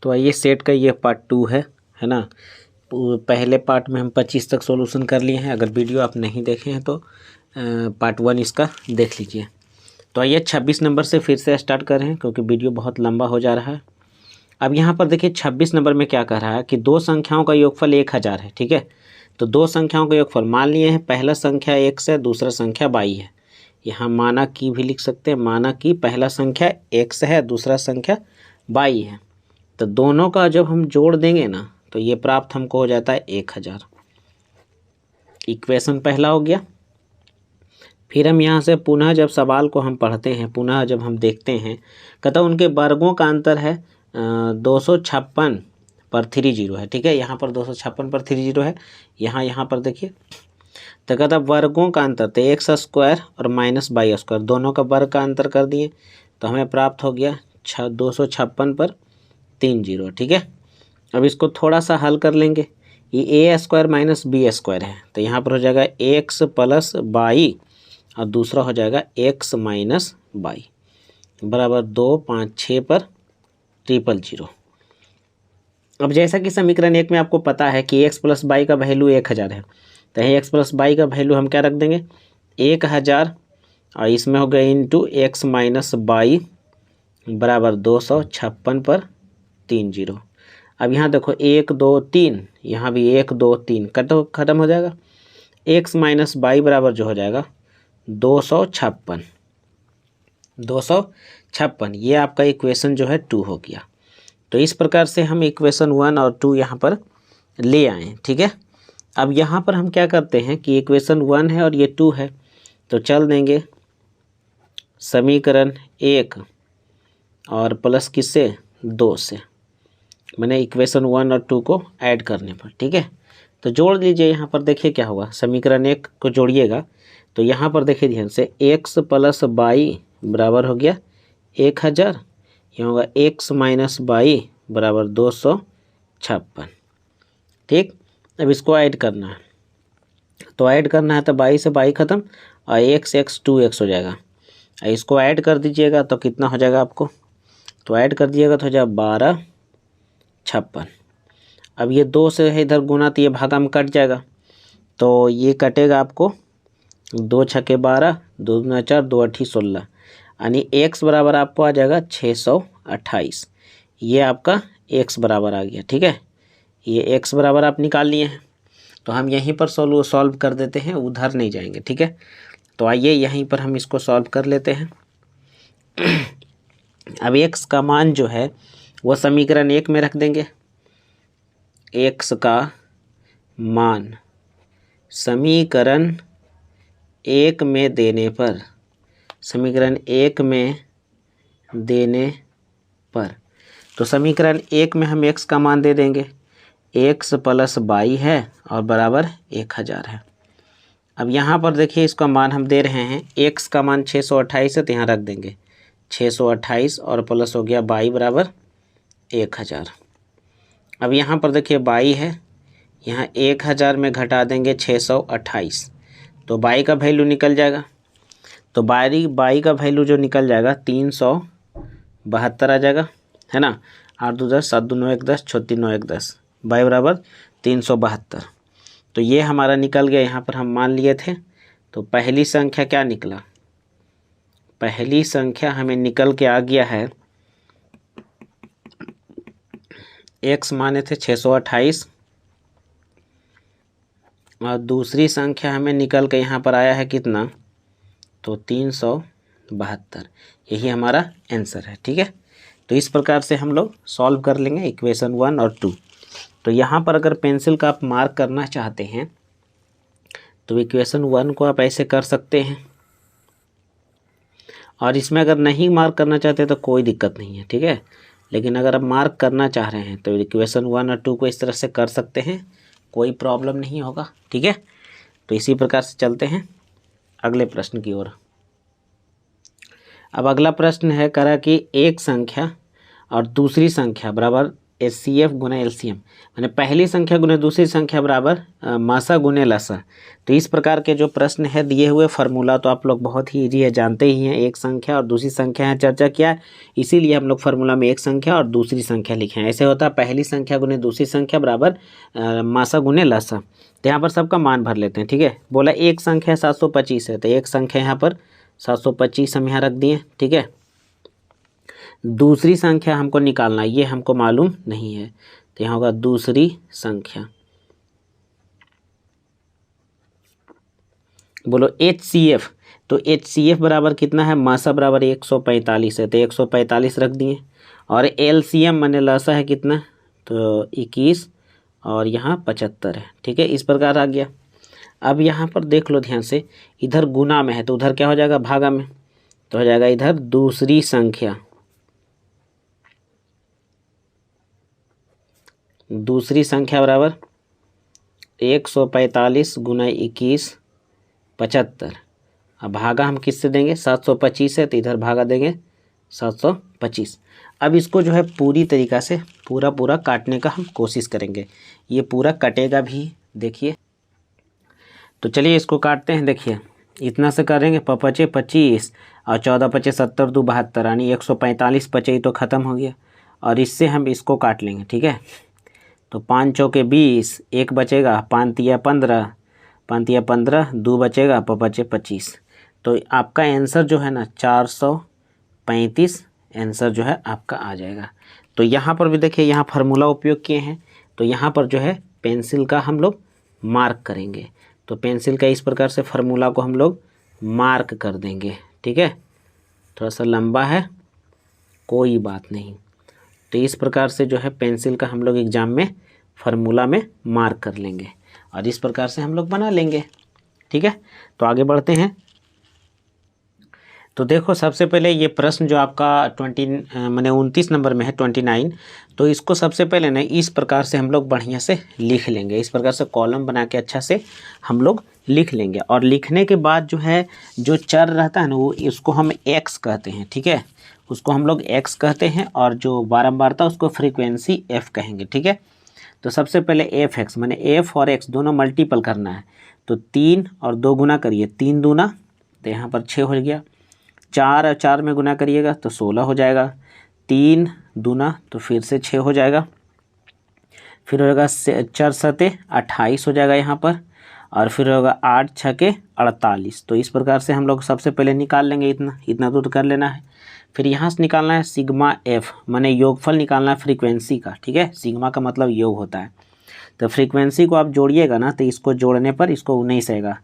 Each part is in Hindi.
तो आइए सेट का ये पार्ट 2 है ना। पहले पार्ट में हम 25 तक सॉल्यूशन कर लिए हैं। अगर वीडियो आप नहीं देखे हैं तो पार्ट 1 इसका देख लीजिए। तो आइए 26 नंबर से फिर से स्टार्ट कर रहे हैं क्योंकि वीडियो बहुत लंबा हो जा रहा है। अब यहाँ पर देखिए 26 नंबर में क्या कह रहा है कि दो संख्याओं का योगफल 1000 है। ठीक है, तो दो संख्याओं का योगफल मान लिए हैं, पहला संख्या x है, दूसरा संख्या y है। यहाँ माना कि भी लिख सकते हैं, माना कि पहला संख्या x है, दूसरा संख्या y है। तो दोनों का जब हम जोड़ देंगे ना तो ये प्राप्त हमको हो जाता है 1000। इक्वेशन पहला हो गया। फिर हम यहाँ से पुनः जब सवाल को हम पढ़ते हैं, पुनः जब हम देखते हैं, कहता उनके वर्गों का अंतर है 256 पर 30 है। ठीक है, यहाँ पर 256 पर 30 है, यहाँ पर देखिए। तो कहता वर्गों का अंतर, तो x² और -y² दोनों का वर्ग का अंतर कर दिए तो हमें प्राप्त हो गया 256 पर 30। ठीक है, अब इसको थोड़ा सा हल कर लेंगे। ये a² -b² है, तो यहाँ पर हो जाएगा x + y और दूसरा हो जाएगा x - y बराबर 2, 5, 6 पर 000। अब जैसा कि समीकरण 1 में आपको पता है कि x + y का वैल्यू 1000 है, तो x + y का वैल्यू हम क्या रख देंगे 1000 और इसमें हो गया इंटू x - y बराबर 256 पर 30। अब यहाँ देखो 1, 2, 3, यहाँ भी 1, 2, 3 खत्म हो जाएगा। x - y बराबर जो हो जाएगा 256। ये आपका इक्वेशन जो है 2 हो गया। तो इस प्रकार से हम इक्वेशन 1 और 2 यहाँ पर ले आए। ठीक है, अब यहाँ पर हम क्या करते हैं कि इक्वेशन 1 है और ये 2 है, तो चल देंगे समीकरण 1 और प्लस किससे 2 से, मैंने इक्वेशन 1 और 2 को ऐड करने पर। ठीक है, तो जोड़ लीजिए। यहाँ पर देखिए क्या होगा, समीकरण 1 को जोड़िएगा तो यहाँ पर देखिए ध्यान से x + y बराबर हो गया 1000, यहाँ होगा x - y बराबर 256। ठीक, अब इसको ऐड करना है, तो ऐड करना है तो 22 से 22 खत्म और x 2x हो जाएगा। इसको ऐड कर दीजिएगा तो कितना हो जाएगा आपको, तो ऐड कर दिएगा तो हो जाएगा 1256। अब ये 2 से है इधर गुना तो ये भागा में कट जाएगा, तो ये कटेगा आपको 2 × 6 = 12, 2 × 4 = 2 × 8 = 16, यानी x बराबर आपको आ जाएगा 628। ये आपका x बराबर आ गया। ठीक है, ये x बराबर आप निकाल लिए हैं, तो हम यहीं पर सॉल्व कर देते हैं, उधर नहीं जाएंगे। ठीक है, तो आइए यहीं पर हम इसको सॉल्व कर लेते हैं। अब x का मान जो है वो समीकरण 1 में रख देंगे। x का मान समीकरण 1 में देने पर, समीकरण 1 में देने पर, तो समीकरण 1 में हम x का मान दे देंगे, x + y है और बराबर 1000 है। अब यहाँ पर देखिए इसका मान हम दे रहे हैं, x का मान 628 है तो यहाँ रख देंगे 628 और प्लस हो गया y बराबर 1000। अब यहाँ पर देखिए y है, यहाँ 1000 में घटा देंगे 628 तो y का वैल्यू निकल जाएगा। तो y का वैल्यू जो निकल जाएगा 372 आ जाएगा, है ना। 8 2 10, 7 2 9 1 10, 6 3 9 1 10, y बराबर 372। तो ये हमारा निकल गया, यहाँ पर हम मान लिए थे। तो पहली संख्या क्या निकला, पहली संख्या हमें निकल के आ गया है, x माने थे 628 और दूसरी संख्या हमें निकल के यहाँ पर आया है कितना, तो 372। यही हमारा आंसर है। ठीक है, तो इस प्रकार से हम लोग सॉल्व कर लेंगे इक्वेशन 1 और 2। तो यहाँ पर अगर पेंसिल का आप मार्क करना चाहते हैं तो इक्वेशन 1 को आप ऐसे कर सकते हैं, और इसमें अगर नहीं मार्क करना चाहते तो कोई दिक्कत नहीं है। ठीक है, लेकिन अगर आप मार्क करना चाह रहे हैं तो इक्वेशन 1 और 2 को इस तरह से कर सकते हैं, कोई प्रॉब्लम नहीं होगा। ठीक है, तो इसी प्रकार से चलते हैं अगले प्रश्न की ओर। अब अगला प्रश्न है, करा कि एक संख्या और दूसरी संख्या बराबर HCF गुना LCM, मैंने पहली संख्या गुना दूसरी संख्या बराबर मासा गुने लसा। तो इस प्रकार के जो प्रश्न है दिए हुए फार्मूला तो आप लोग बहुत ही इजी है, जानते ही हैं। एक संख्या और दूसरी संख्या है चर्चा किया, इसीलिए हम लोग फार्मूला में एक संख्या और दूसरी संख्या लिखे हैं। ऐसे होता है पहली संख्या गुने दूसरी संख्या बराबर मासा गुने लसा। तो यहाँ पर सबका मान भर लेते हैं, ठीक है। बोला एक संख्या 725 है, तो एक संख्या यहाँ पर 725 हम यहाँ रख दिए, ठीक है। दूसरी संख्या हमको निकालना, ये हमको मालूम नहीं है, तो यहाँ होगा दूसरी संख्या। बोलो HCF, तो HCF बराबर कितना है, मासा बराबर 145 है, तो 145 रख दिए। और LCM माने लसा है कितना, तो 21 और यहाँ 75 है, ठीक है। इस प्रकार आ गया। अब यहाँ पर देख लो ध्यान से, इधर गुना में है तो उधर क्या हो जाएगा, भागा में, तो हो जाएगा इधर दूसरी संख्या। दूसरी संख्या बराबर 145 गुना 21 75। अब भागा हम किससे देंगे, 725 है, तो इधर भागा देंगे 725। अब इसको जो है पूरी तरीक़ा से पूरा काटने का हम कोशिश करेंगे। ये पूरा कटेगा भी, देखिए। तो चलिए इसको काटते हैं। देखिए इतना से करेंगे, 5 25 और 14 5 70 2 72, यानी 145 पचे तो ख़त्म हो गया। और इससे हम इसको काट लेंगे, ठीक है। तो 5 चौके 20, एक बचेगा, 5 तिया 15, 5 तिया 15, 2 बचेगा, 5 25। तो आपका आंसर जो है ना 435 आंसर जो है आपका आ जाएगा। तो यहाँ पर भी देखिए, यहाँ फार्मूला उपयोग किए हैं, तो यहाँ पर जो है पेंसिल का हम लोग मार्क करेंगे। तो पेंसिल का इस प्रकार से फार्मूला को हम लोग मार्क कर देंगे, ठीक है। थोड़ा सा लंबा है, कोई बात नहीं। तो इस प्रकार से जो है पेंसिल का हम लोग एग्ज़ाम में फार्मूला में मार्क कर लेंगे और इस प्रकार से हम लोग बना लेंगे, ठीक है। तो आगे बढ़ते हैं। तो देखो सबसे पहले ये प्रश्न जो आपका 29 नंबर में है, 29, तो इसको सबसे पहले ना इस प्रकार से हम लोग बढ़िया से लिख लेंगे। इस प्रकार से कॉलम बना के अच्छा से हम लोग लिख लेंगे। और लिखने के बाद जो है जो चर रहता है ना, वो इसको हम x कहते हैं, ठीक है। उसको हम लोग x कहते हैं और जो बारंबारता उसको फ्रीक्वेंसी f कहेंगे, ठीक है। तो सबसे पहले f(x) माने f और x दोनों मल्टीपल करना है। तो 3 और 2 गुना करिए, 3 दूना, तो यहाँ पर 6 हो गया। 4 और 4 में गुना करिएगा तो 16 हो जाएगा। 3 दूना तो फिर से 6 हो जाएगा। फिर होगा 4 सते 28 हो जाएगा यहाँ पर। और फिर होगा 8 छके 48। तो इस प्रकार से हम लोग सबसे पहले निकाल लेंगे, इतना दूर कर लेना है। फिर यहाँ से निकालना है सिग्मा एफ, माने योगफल निकालना है फ्रीक्वेंसी का, ठीक है। सिग्मा का मतलब योग होता है। तो फ्रीक्वेंसी को आप जोड़िएगा ना, तो इसको जोड़ने पर इसको 19 आएगा।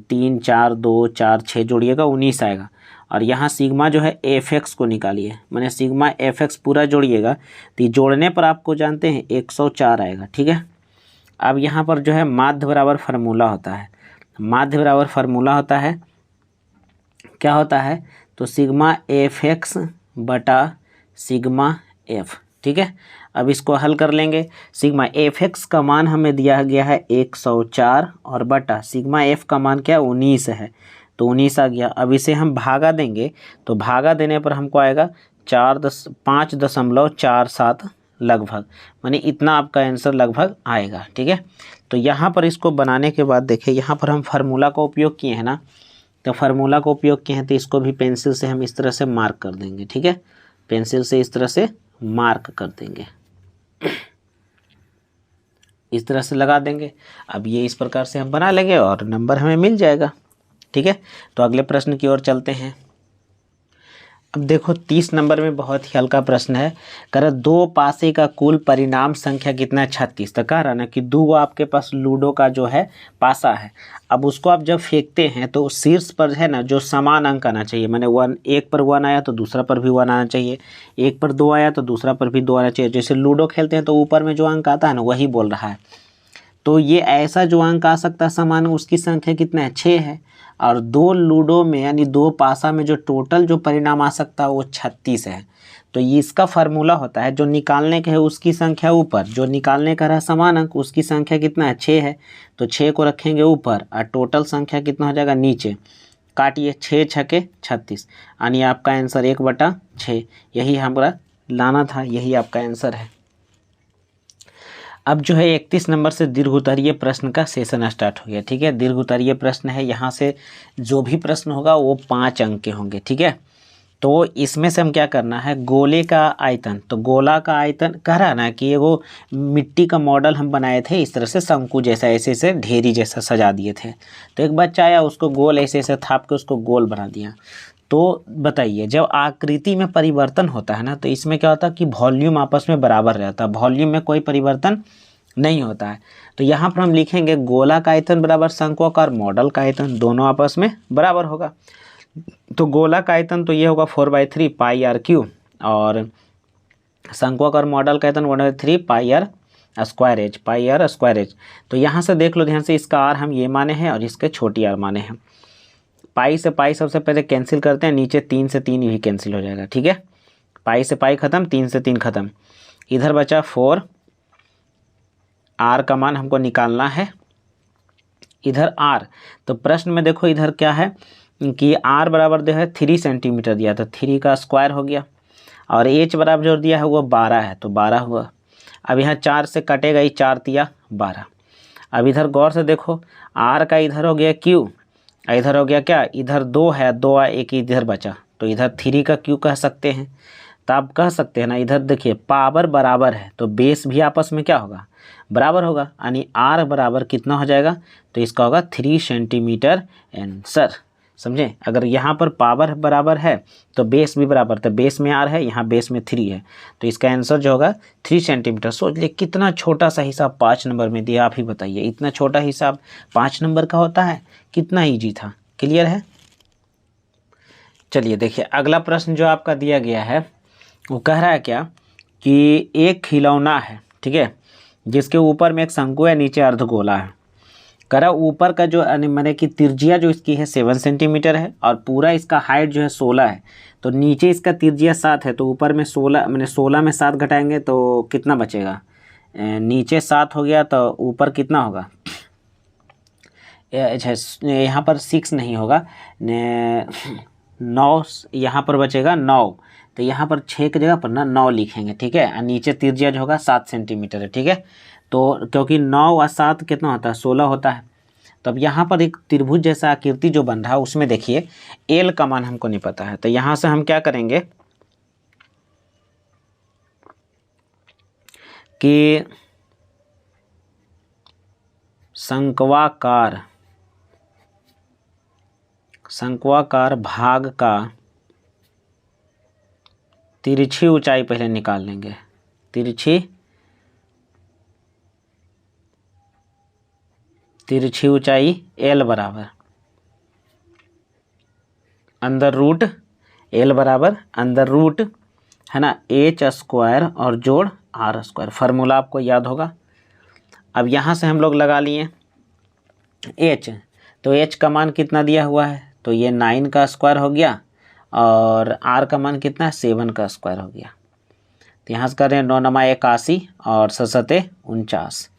3 4 2 4 6 जोड़िएगा, 19 आएगा। और यहाँ सिग्मा जो है एफ(x) को निकालिए, माने सिग्मा एफ(x) पूरा जोड़िएगा, तो जोड़ने पर आपको जानते हैं 104 आएगा, ठीक है। अब यहाँ पर जो है माध्य बराबर फार्मूला होता है। माध्य बराबर फार्मूला होता है, क्या होता है, तो सिग्मा एफ(x) बटा सिग्मा एफ, ठीक है। अब इसको हल कर लेंगे। सिग्मा एफ(x) का मान हमें दिया गया है 104 और बटा सिग्मा एफ का मान क्या 19 है, तो 19 आ गया। अब इसे हम भागा देंगे, तो भागा देने पर हमको आएगा 5.47 लगभग, माने इतना आपका आंसर लगभग आएगा, ठीक है। तो यहाँ पर इसको बनाने के बाद देखिए, यहाँ पर हम फार्मूला का उपयोग किए हैं ना, तो फार्मूला का उपयोग किए हैं, तो इसको भी पेंसिल से हम इस तरह से मार्क कर देंगे, ठीक है। पेंसिल से इस तरह से मार्क कर देंगे, इस तरह से लगा देंगे। अब ये इस प्रकार से हम बना लेंगे और नंबर हमें मिल जाएगा, ठीक है। तो अगले प्रश्न की ओर चलते हैं। अब देखो 30 नंबर में बहुत ही हल्का प्रश्न है। कर 2 पासे का कुल परिणाम संख्या कितना है 36। तो कह रहा ना कि 2 आपके पास लूडो का जो है पासा है। अब उसको आप जब फेंकते हैं तो शीर्ष पर है ना जो समान अंक आना चाहिए, मैंने 1, एक पर 1 आया तो दूसरा पर भी 1 आना चाहिए, एक पर 2 आया तो दूसरा पर भी 2 आना चाहिए। जैसे लूडो खेलते हैं तो ऊपर में जो अंक आता है ना वही बोल रहा है। तो ये ऐसा जो अंक आ सकता है समान, उसकी संख्या कितना है 6 है। और 2 लूडो में यानी 2 पासा में जो टोटल जो परिणाम आ सकता है वो 36 है। तो ये इसका फार्मूला होता है, जो निकालने का है उसकी संख्या ऊपर, जो निकालने का रहा समान अंक उसकी संख्या कितना है 6 है, तो 6 को रखेंगे ऊपर और टोटल संख्या कितना हो जाएगा नीचे। काटिए, 6 छके 36, यानी आपका आंसर 1/6। यही हमारा लाना था, यही आपका आंसर है। अब जो है 31 नंबर से दीर्घ उत्तरीय प्रश्न का सेशन स्टार्ट हो गया। ठीक है, दीर्घ उत्तरीय प्रश्न है, यहाँ से जो भी प्रश्न होगा वो 5 अंक के होंगे। ठीक है, तो इसमें से हम क्या करना है, गोले का आयतन, तो गोला का आयतन कह रहा है ना कि वो मिट्टी का मॉडल हम बनाए थे इस तरह से, शंकु जैसा ऐसे ऐसे ढेरी जैसा सजा दिए थे। तो एक बच्चा आया, उसको गोल ऐसे ऐसे थाप के उसको गोल बना दिया। तो बताइए, जब आकृति में परिवर्तन होता है ना, तो इसमें क्या होता है कि वॉल्यूम आपस में बराबर रहता है, वॉल्यूम में कोई परिवर्तन नहीं होता है। तो यहाँ पर हम लिखेंगे गोला का आयतन बराबर शंक्वाकार मॉडल का आयतन, दोनों आपस में बराबर होगा। तो गोला का आयतन तो ये होगा 4/3 पाई आर क्यू, और शंक्वाकार मॉडल का आयतन 1/3 pi R square H, pi R square H. तो यहाँ से देख लो ध्यान से, इसका आर हम ये माने हैं और इसके छोटी आर माने हैं। पाई से पाई सबसे पहले कैंसिल करते हैं, नीचे 3 से 3 भी कैंसिल हो जाएगा। ठीक है, पाई से पाई खत्म, 3 से 3 खत्म, इधर बचा 4, आर का मान हमको निकालना है, इधर आर। तो प्रश्न में देखो इधर क्या है कि आर बराबर जो है 3 सेंटीमीटर दिया, तो 3 का स्क्वायर हो गया, और एच बराबर जो दिया है वो 12 है, तो 12 हुआ। अब यहाँ 4 से कटेगा ही, 4 तिया 12। अब इधर गौर से देखो, आर का इधर हो गया क्यू, इधर हो गया क्या, इधर 2 है, 2 एक इधर बचा, तो इधर 3 का क्यू कह सकते हैं। तो आप कह सकते हैं ना, इधर देखिए पावर बराबर है तो बेस भी आपस में क्या होगा, बराबर होगा, यानी आर बराबर कितना हो जाएगा, तो इसका होगा 3 सेंटीमीटर आंसर। समझे, अगर यहाँ पर पावर बराबर है तो बेस भी बराबर, तो बेस में आर है, यहाँ बेस में 3 है, तो इसका आंसर जो होगा 3 सेंटीमीटर। सोच ले कितना छोटा सा हिसाब 5 नंबर में दिया, आप ही बताइए, इतना छोटा हिसाब 5 नंबर का होता है, कितना ईजी था। क्लियर है। चलिए देखिए अगला प्रश्न जो आपका दिया गया है वो कह रहा है क्या कि एक खिलौना है, ठीक है, जिसके ऊपर में एक शंकु है, नीचे अर्धगोला है। कह रहा ऊपर का जो मैंने कि तिर्जिया जो इसकी है 7 सेंटीमीटर है, और पूरा इसका हाइट जो है 16 है, तो नीचे इसका तिर्जिया 7 है, तो ऊपर में 16, मैंने 16 में 7 घटाएंगे तो कितना बचेगा, नीचे 7 हो गया तो ऊपर कितना होगा, यहाँ पर 6 नहीं होगा, 9 यहाँ पर बचेगा 9, तो यहाँ पर 6 की जगह पर ना 9 लिखेंगे। ठीक है, और नीचे तिर्जिया जो होगा 7 सेंटीमीटर है। ठीक है, तो क्योंकि 9 और 7 कितना होता है, 16 होता है। तो अब यहाँ पर एक त्रिभुज जैसा आकृति जो बन रहा है उसमें देखिए एल का मान हमको नहीं पता है, तो यहाँ से हम क्या करेंगे कि शंक्वाकार भाग का तिरछी ऊंचाई पहले निकाल लेंगे, तिरछी ऊंचाई एल बराबर अंदर रूट, एल बराबर अंदर रूट है ना, एच स्क्वायर और जोड़ आर स्क्वायर, फार्मूला आपको याद होगा। अब यहाँ से हम लोग लगा लिए एच, तो एच का मान कितना दिया हुआ है, तो ये 9 का स्क्वायर हो गया, और आर का मान कितना है, 7 का स्क्वायर हो गया। तो यहाँ से कर रहे हैं 9 9 81 और 7 49,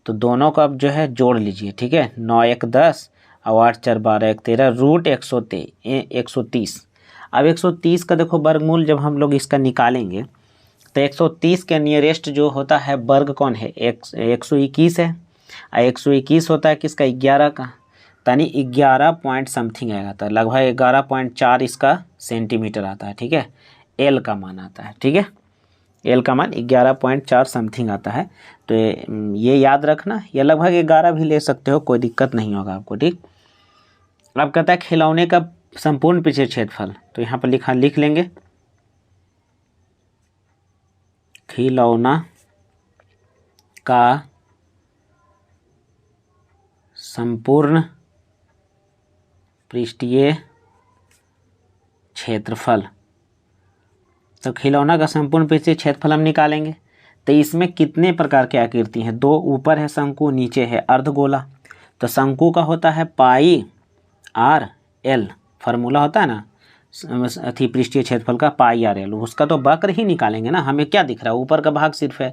तो दोनों को अब जो है जोड़ लीजिए। ठीक है, 9 1 10 और 8 4 12 1 13 रूट 130। अब 130 का देखो वर्गमूल जब हम लोग इसका निकालेंगे तो 130 के नियरेस्ट जो होता है वर्ग कौन है, 121 है, और 121 होता है किसका, 11 का, यानी 11 पॉइंट समथिंग आएगा, तो लगभग 11.4 इसका सेंटीमीटर आता है। ठीक है, एल का मान आता है। ठीक है, एल का मान 11.4 समथिंग आता है, तो ये याद रखना, या लगभग 11 भी ले सकते हो, कोई दिक्कत नहीं होगा आपको। ठीक, अब कहता है खिलौने का संपूर्ण पृष्ठीय क्षेत्रफल, तो यहाँ पर लिख लेंगे खिलौना का संपूर्ण पृष्ठीय क्षेत्रफल। तो खिलौना का संपूर्ण पृष्ठीय क्षेत्रफल हम निकालेंगे, तो इसमें कितने प्रकार की आकृति हैं, 2 ऊपर है शंकु, नीचे है अर्धगोला। तो शंकु का होता है पाई आर एल, फार्मूला होता है ना अथी पृष्ठीय क्षेत्रफल का, पाई आर एल, उसका तो वक्र ही निकालेंगे ना, हमें क्या दिख रहा है, ऊपर का भाग सिर्फ है।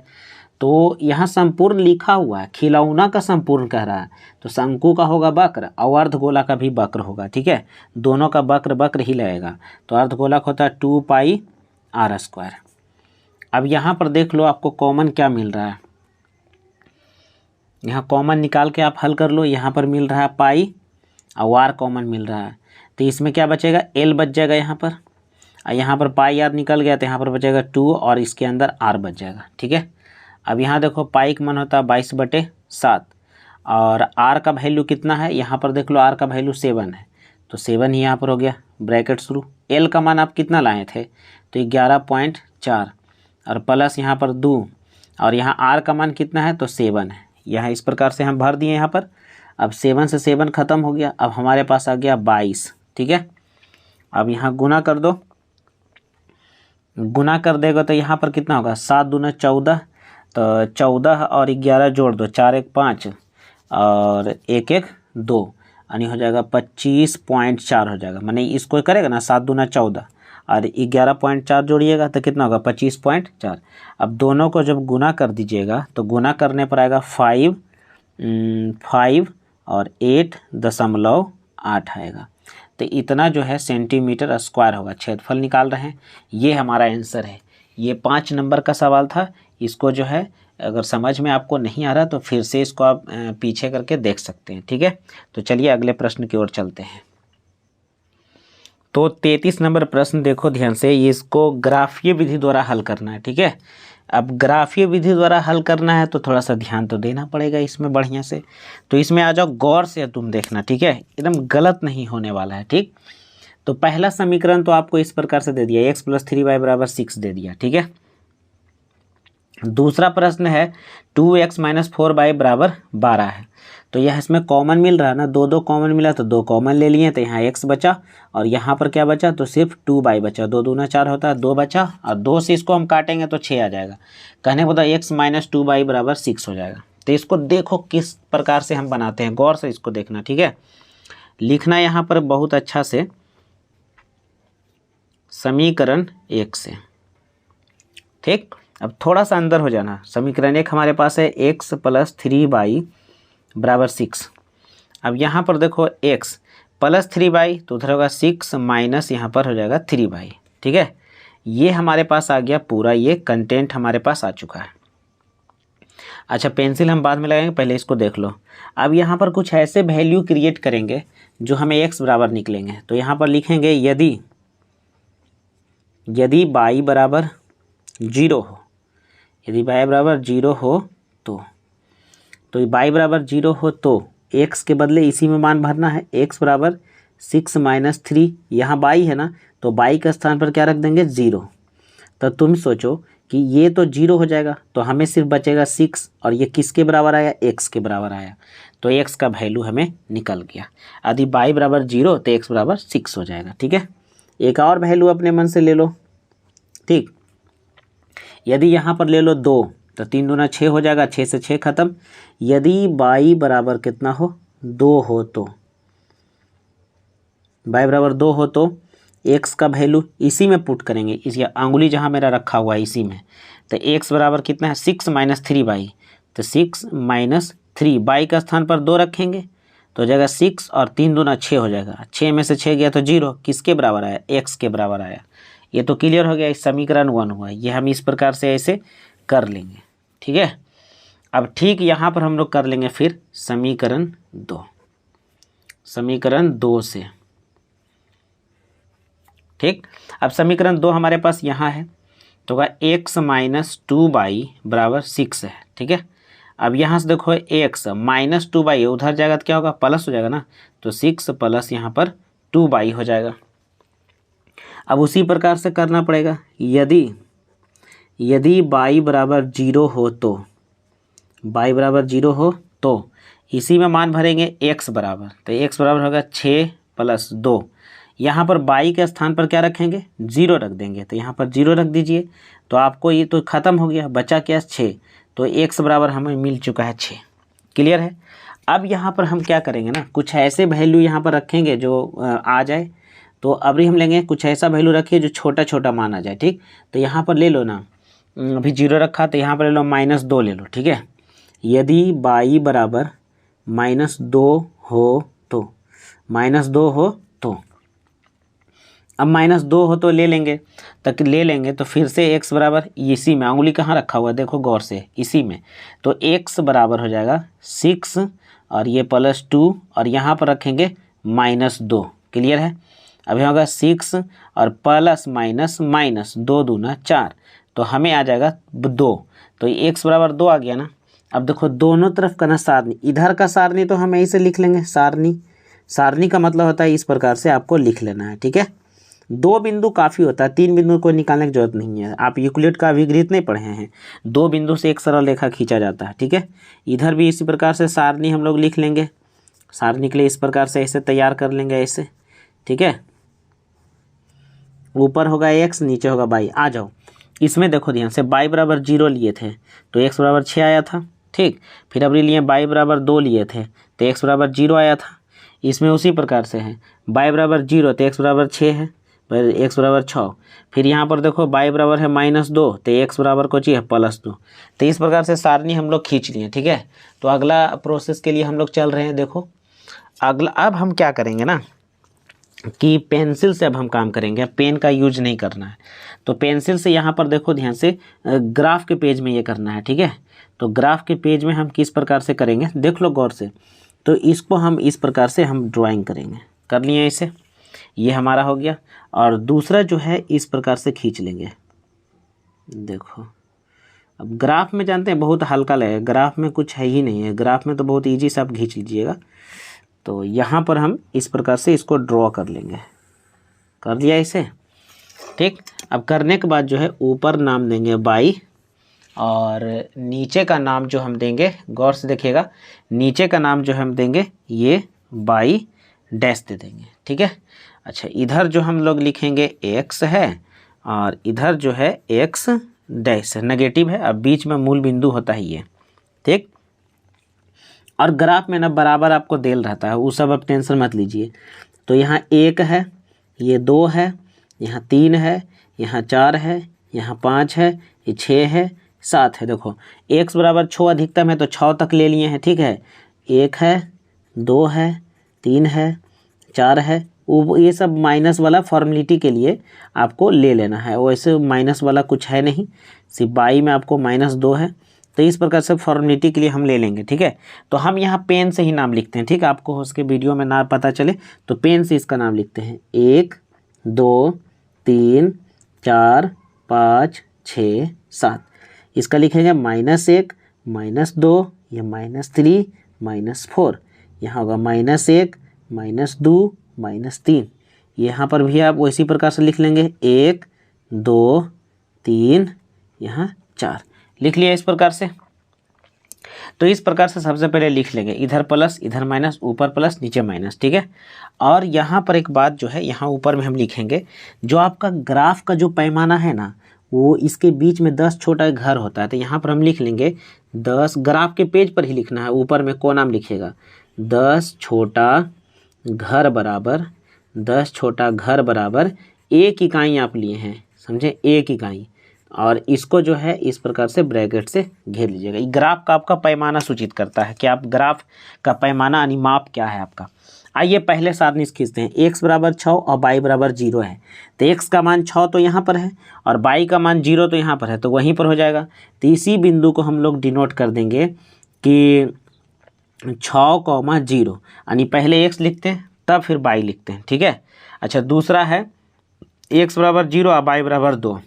तो यहाँ संपूर्ण लिखा हुआ है, खिलौना का संपूर्ण कह रहा है, तो शंकु का होगा वक्र और अर्धगोला का भी वक्र होगा। ठीक है, दोनों का वक्र ही लगेगा, तो अर्धगोला का होता है 2 पाई आर स्क्वायर। अब यहाँ पर देख लो आपको कॉमन क्या मिल रहा है, यहाँ कॉमन निकाल के आप हल कर लो। यहाँ पर मिल रहा है पाई और आर कॉमन मिल रहा है, तो इसमें क्या बचेगा, एल बच जाएगा यहाँ पर, और यहाँ पर पाई आर निकल गया तो यहाँ पर बचेगा 2 और इसके अंदर आर बच जाएगा। ठीक है, अब यहाँ देखो पाई का मान होता है 22/7 और आर का वैल्यू कितना है, यहाँ पर देख लो आर का वैल्यू 7 है, तो 7 ही यहाँ पर हो गया, ब्रैकेट शुरू। एल का मान आप कितना लाए थे, तो 11.4 और प्लस यहाँ पर 2 और यहाँ आर का मान कितना है, तो 7 है। यहाँ इस प्रकार से हम भर दिए यहाँ पर। अब 7 से 7 ख़त्म हो गया, अब हमारे पास आ गया 22। ठीक है, अब यहाँ गुना कर दो, गुना कर देगा तो यहाँ पर कितना होगा, 7 दूना 14, तो 14 और 11 जोड़ दो, 4 1 5 और 1 1 2 यानी हो जाएगा 25.4 हो जाएगा। माने इसको करेगा ना 7 दूना 14 और 11.4 जोड़िएगा तो कितना होगा 25.4। अब दोनों को जब गुना कर दीजिएगा तो गुना करने पर आएगा 5 और 8.8 आएगा। तो इतना जो है सेंटीमीटर स्क्वायर होगा। क्षेत्रफल निकाल रहे हैं, ये हमारा आंसर है। ये 5 नंबर का सवाल था। इसको जो है अगर समझ में आपको नहीं आ रहा तो फिर से इसको आप पीछे करके देख सकते हैं। ठीक है, तो चलिए अगले प्रश्न की ओर चलते हैं। तो 33 नंबर प्रश्न देखो ध्यान से, इसको ग्राफीय विधि द्वारा हल करना है। ठीक है, अब ग्राफीय विधि द्वारा हल करना है तो थोड़ा सा ध्यान तो देना पड़ेगा इसमें बढ़िया से। तो इसमें आ जाओ, गौर से तुम देखना। ठीक है, एकदम गलत नहीं होने वाला है। ठीक, तो पहला समीकरण तो आपको इस प्रकार से दे दिया, x + 3y = 6 दे दिया। ठीक है, दूसरा प्रश्न है 2x - 4y = 12 है। तो यह इसमें कॉमन मिल रहा है ना, 2 2 कॉमन मिला तो 2 कॉमन ले लिए, तो यहाँ x बचा और यहाँ पर क्या बचा, तो सिर्फ 2y बचा। 2 दूना 4 होता है, 2 बचा और 2 से इसको हम काटेंगे तो 6 आ जाएगा। कहने को x - 2y = 6 हो जाएगा। तो इसको देखो किस प्रकार से हम बनाते हैं, गौर से इसको देखना। ठीक है, लिखना यहाँ पर बहुत अच्छा से, समीकरण 1 से। ठीक, अब थोड़ा सा अंदर हो जाना। समीकरण 1 हमारे पास है x + 3y = 6। अब यहाँ पर देखो x + 3y तो उधर होगा 6 माइनस यहाँ पर हो जाएगा 3y। ठीक है, ये हमारे पास आ गया पूरा, ये कंटेंट हमारे पास आ चुका है। अच्छा, पेंसिल हम बाद में लगाएंगे, पहले इसको देख लो। अब यहाँ पर कुछ ऐसे वैल्यू क्रिएट करेंगे जो हमें x बराबर निकलेंगे। तो यहाँ पर लिखेंगे यदि y बराबर 0 हो, यदि y बराबर 0 हो तो y बराबर 0 हो तो x के बदले इसी में मान भरना है। x बराबर 6 - 3, यहाँ y है ना, तो y के स्थान पर क्या रख देंगे, 0। तो तुम सोचो कि ये तो 0 हो जाएगा, तो हमें सिर्फ बचेगा 6 और ये किसके बराबर आया, x के बराबर आया। तो x का वैल्यू हमें निकल गया। यदि y बराबर 0 तो x बराबर 6 हो जाएगा। ठीक है, एक और वैल्यू अपने मन से ले लो। ठीक, यदि यहाँ पर ले लो 2 तो 3 दूना 6 हो जाएगा, 6 से 6 खत्म। यदि y बराबर कितना हो, 2 हो तो y बराबर 2 हो तो x का वैल्यू इसी में पुट करेंगे, इसी अंगुली जहाँ मेरा रखा हुआ है इसी में। तो x बराबर कितना है, 6 - 3y, तो 6 - 3 y का स्थान पर 2 रखेंगे तो हो जाएगा 6 और 3 दूना 6 हो जाएगा। 6 में से 6 गया तो 0, किसके बराबर आया, x के बराबर आया। ये तो क्लियर हो गया, इस समीकरण 1 हुआ। ये हम इस प्रकार से ऐसे कर लेंगे। ठीक है, अब ठीक यहाँ पर हम लोग कर लेंगे फिर समीकरण 2, समीकरण 2 से। ठीक, अब समीकरण 2 हमारे पास यहाँ है, तो होगा x - 2y = 6 है। ठीक है, अब यहाँ से देखो x - 2y उधर जाएगा तो क्या होगा, प्लस हो जाएगा ना, तो 6 प्लस यहाँ पर 2y हो जाएगा। अब उसी प्रकार से करना पड़ेगा, यदि y बराबर 0 हो तो y बराबर 0 हो तो इसी में मान भरेंगे x बराबर, तो x बराबर होगा 6 + 2। यहाँ पर y के स्थान पर क्या रखेंगे, 0 रख देंगे, तो यहाँ पर 0 रख दीजिए। तो आपको ये तो ख़त्म हो गया, बचा क्या, 6। तो x बराबर हमें मिल चुका है 6। क्लियर है। अब यहाँ पर हम क्या करेंगे ना, कुछ ऐसे वैल्यू यहाँ पर रखेंगे जो आ जाए। तो अभी हम लेंगे कुछ ऐसा वैल्यू रखिए जो छोटा छोटा मान आ जाए। ठीक, तो यहाँ पर ले लो ना, अभी 0 रखा तो यहाँ पर ले लो -2 ले लो। ठीक है, यदि y बराबर -2 हो तो -2 हो तो अब -2 हो तो ले लेंगे, तक ले लेंगे तो फिर से x बराबर इसी में, उंगली कहाँ रखा हुआ है देखो गौर से, इसी में, तो x बराबर हो जाएगा 6 और ये +2 और यहाँ पर रखेंगे -2। क्लियर है। अब यहाँ होगा 6 और प्लस माइनस माइनस 2 दूना 4, तो हमें आ जाएगा 2, तो ये x बराबर 2 आ गया ना। अब देखो दोनों तरफ का ना सारणी, इधर का सारणी तो हम ऐसे लिख लेंगे, सारणी का मतलब होता है इस प्रकार से आपको लिख लेना है। ठीक है, 2 बिंदु काफ़ी होता है, 3 बिंदु को निकालने की जरूरत नहीं है। आप यूक्लिड का अभिगृहित नहीं पढ़े हैं, 2 बिंदु से एक सरल रेखा खींचा जाता है। ठीक है, इधर भी इसी प्रकार से सारणी हम लोग लिख लेंगे, सारणी के लिए इस प्रकार से ऐसे तैयार कर लेंगे ऐसे। ठीक है, ऊपर होगा x, नीचे होगा y। आ जाओ इसमें देखो ध्यान से, y बराबर 0 लिए थे तो x बराबर 6 आया था। ठीक, फिर अब लिए y बराबर 2 लिए थे तो x बराबर 0 आया था। इसमें उसी प्रकार से है, y बराबर 0 तो x बराबर 6 है, x बराबर 6। फिर यहाँ पर देखो y बराबर है -2 तो x बराबर को चाहिए +2। तो इस प्रकार से सारणी हम लोग खींच लिए। ठीक है, तो अगला प्रोसेस के लिए हम लोग चल रहे हैं। देखो अगला, अब हम क्या करेंगे ना कि पेंसिल से अब हम काम करेंगे, पेन का यूज नहीं करना है। तो पेंसिल से यहाँ पर देखो ध्यान से, ग्राफ के पेज में ये करना है। ठीक है, तो ग्राफ के पेज में हम किस प्रकार से करेंगे देख लो गौर से। तो इसको हम इस प्रकार से हम ड्राइंग करेंगे, कर लिए इसे, ये हमारा हो गया। और दूसरा जो है इस प्रकार से खींच लेंगे। देखो अब ग्राफ में जानते हैं बहुत हल्का लगेगा, ग्राफ में कुछ है ही नहीं है, ग्राफ में तो बहुत ईजी से आप खींच लीजिएगा। तो यहाँ पर हम इस प्रकार से इसको ड्रॉ कर लेंगे, कर लिया इसे। ठीक, अब करने के बाद जो है ऊपर नाम देंगे y और नीचे का नाम जो हम देंगे, गौर से देखिएगा, नीचे का नाम जो हम देंगे ये y डैश दे देंगे। ठीक है, अच्छा इधर जो हम लोग लिखेंगे x है और इधर जो है x डैश है, नेगेटिव है, अब बीच में मूल बिंदु होता है ये। ठीक, और ग्राफ में ना बराबर आपको देल रहता है, वो सब आप टेंशन मत लीजिए। तो यहाँ 1 है, ये 2 है, यहाँ 3 है, यहाँ 4 है, यहाँ 5 है, ये 6 है, 7 है। देखो x बराबर 6 अधिकतम है तो 6 तक ले लिए हैं। ठीक है, 1 है, 2 है, 3 है, 4 है, वो ये सब माइनस वाला फॉर्मेलिटी के लिए आपको ले लेना है, वैसे माइनस वाला कुछ है नहीं, सिर्फ y में आपको -2 है, तो इस प्रकार से फॉर्मेलिटी के लिए हम ले लेंगे। ठीक है, तो हम यहाँ पेन से ही नाम लिखते हैं। ठीक है, आपको उसके वीडियो में ना पता चले तो पेन से इसका नाम लिखते हैं, 1 2 3 4 5 6 7। इसका लिखेंगे -1 -2, ये -3 -4, यहाँ होगा -1 -2 -3। यहाँ पर भी आप उसी प्रकार से लिख लेंगे, 1 2 3 यहाँ 4 लिख लिया इस प्रकार से। तो इस प्रकार से सबसे पहले लिख लेंगे, इधर प्लस इधर माइनस, ऊपर प्लस नीचे माइनस। ठीक है, और यहाँ पर एक बात जो है, यहाँ ऊपर में हम लिखेंगे जो आपका ग्राफ का जो पैमाना है ना, वो इसके बीच में 10 छोटा घर होता है। तो यहाँ पर हम लिख लेंगे 10, ग्राफ के पेज पर ही लिखना है, ऊपर में को नाम लिखिएगा, 10 छोटा घर बराबर, 10 छोटा घर बराबर 1 इकाई आप लिए हैं, समझे, 1 इकाई। और इसको जो है इस प्रकार से ब्रैकेट से घेर लीजिएगा। ये ग्राफ का आपका पैमाना सूचित करता है कि आप ग्राफ का पैमाना यानी माप क्या है आपका। आइए पहले सारणी खींचते हैं, x बराबर 6 और y बराबर 0 है, तो x का मान 6 तो यहाँ पर है और y का मान 0 तो यहाँ पर है, तो वहीं पर हो जाएगा। तो इसी बिंदु को हम लोग डिनोट कर देंगे कि 6,0, यानी पहले x लिखते हैं तब फिर y लिखते हैं। ठीक है, अच्छा दूसरा है x बराबर 0 और y बराबर 2,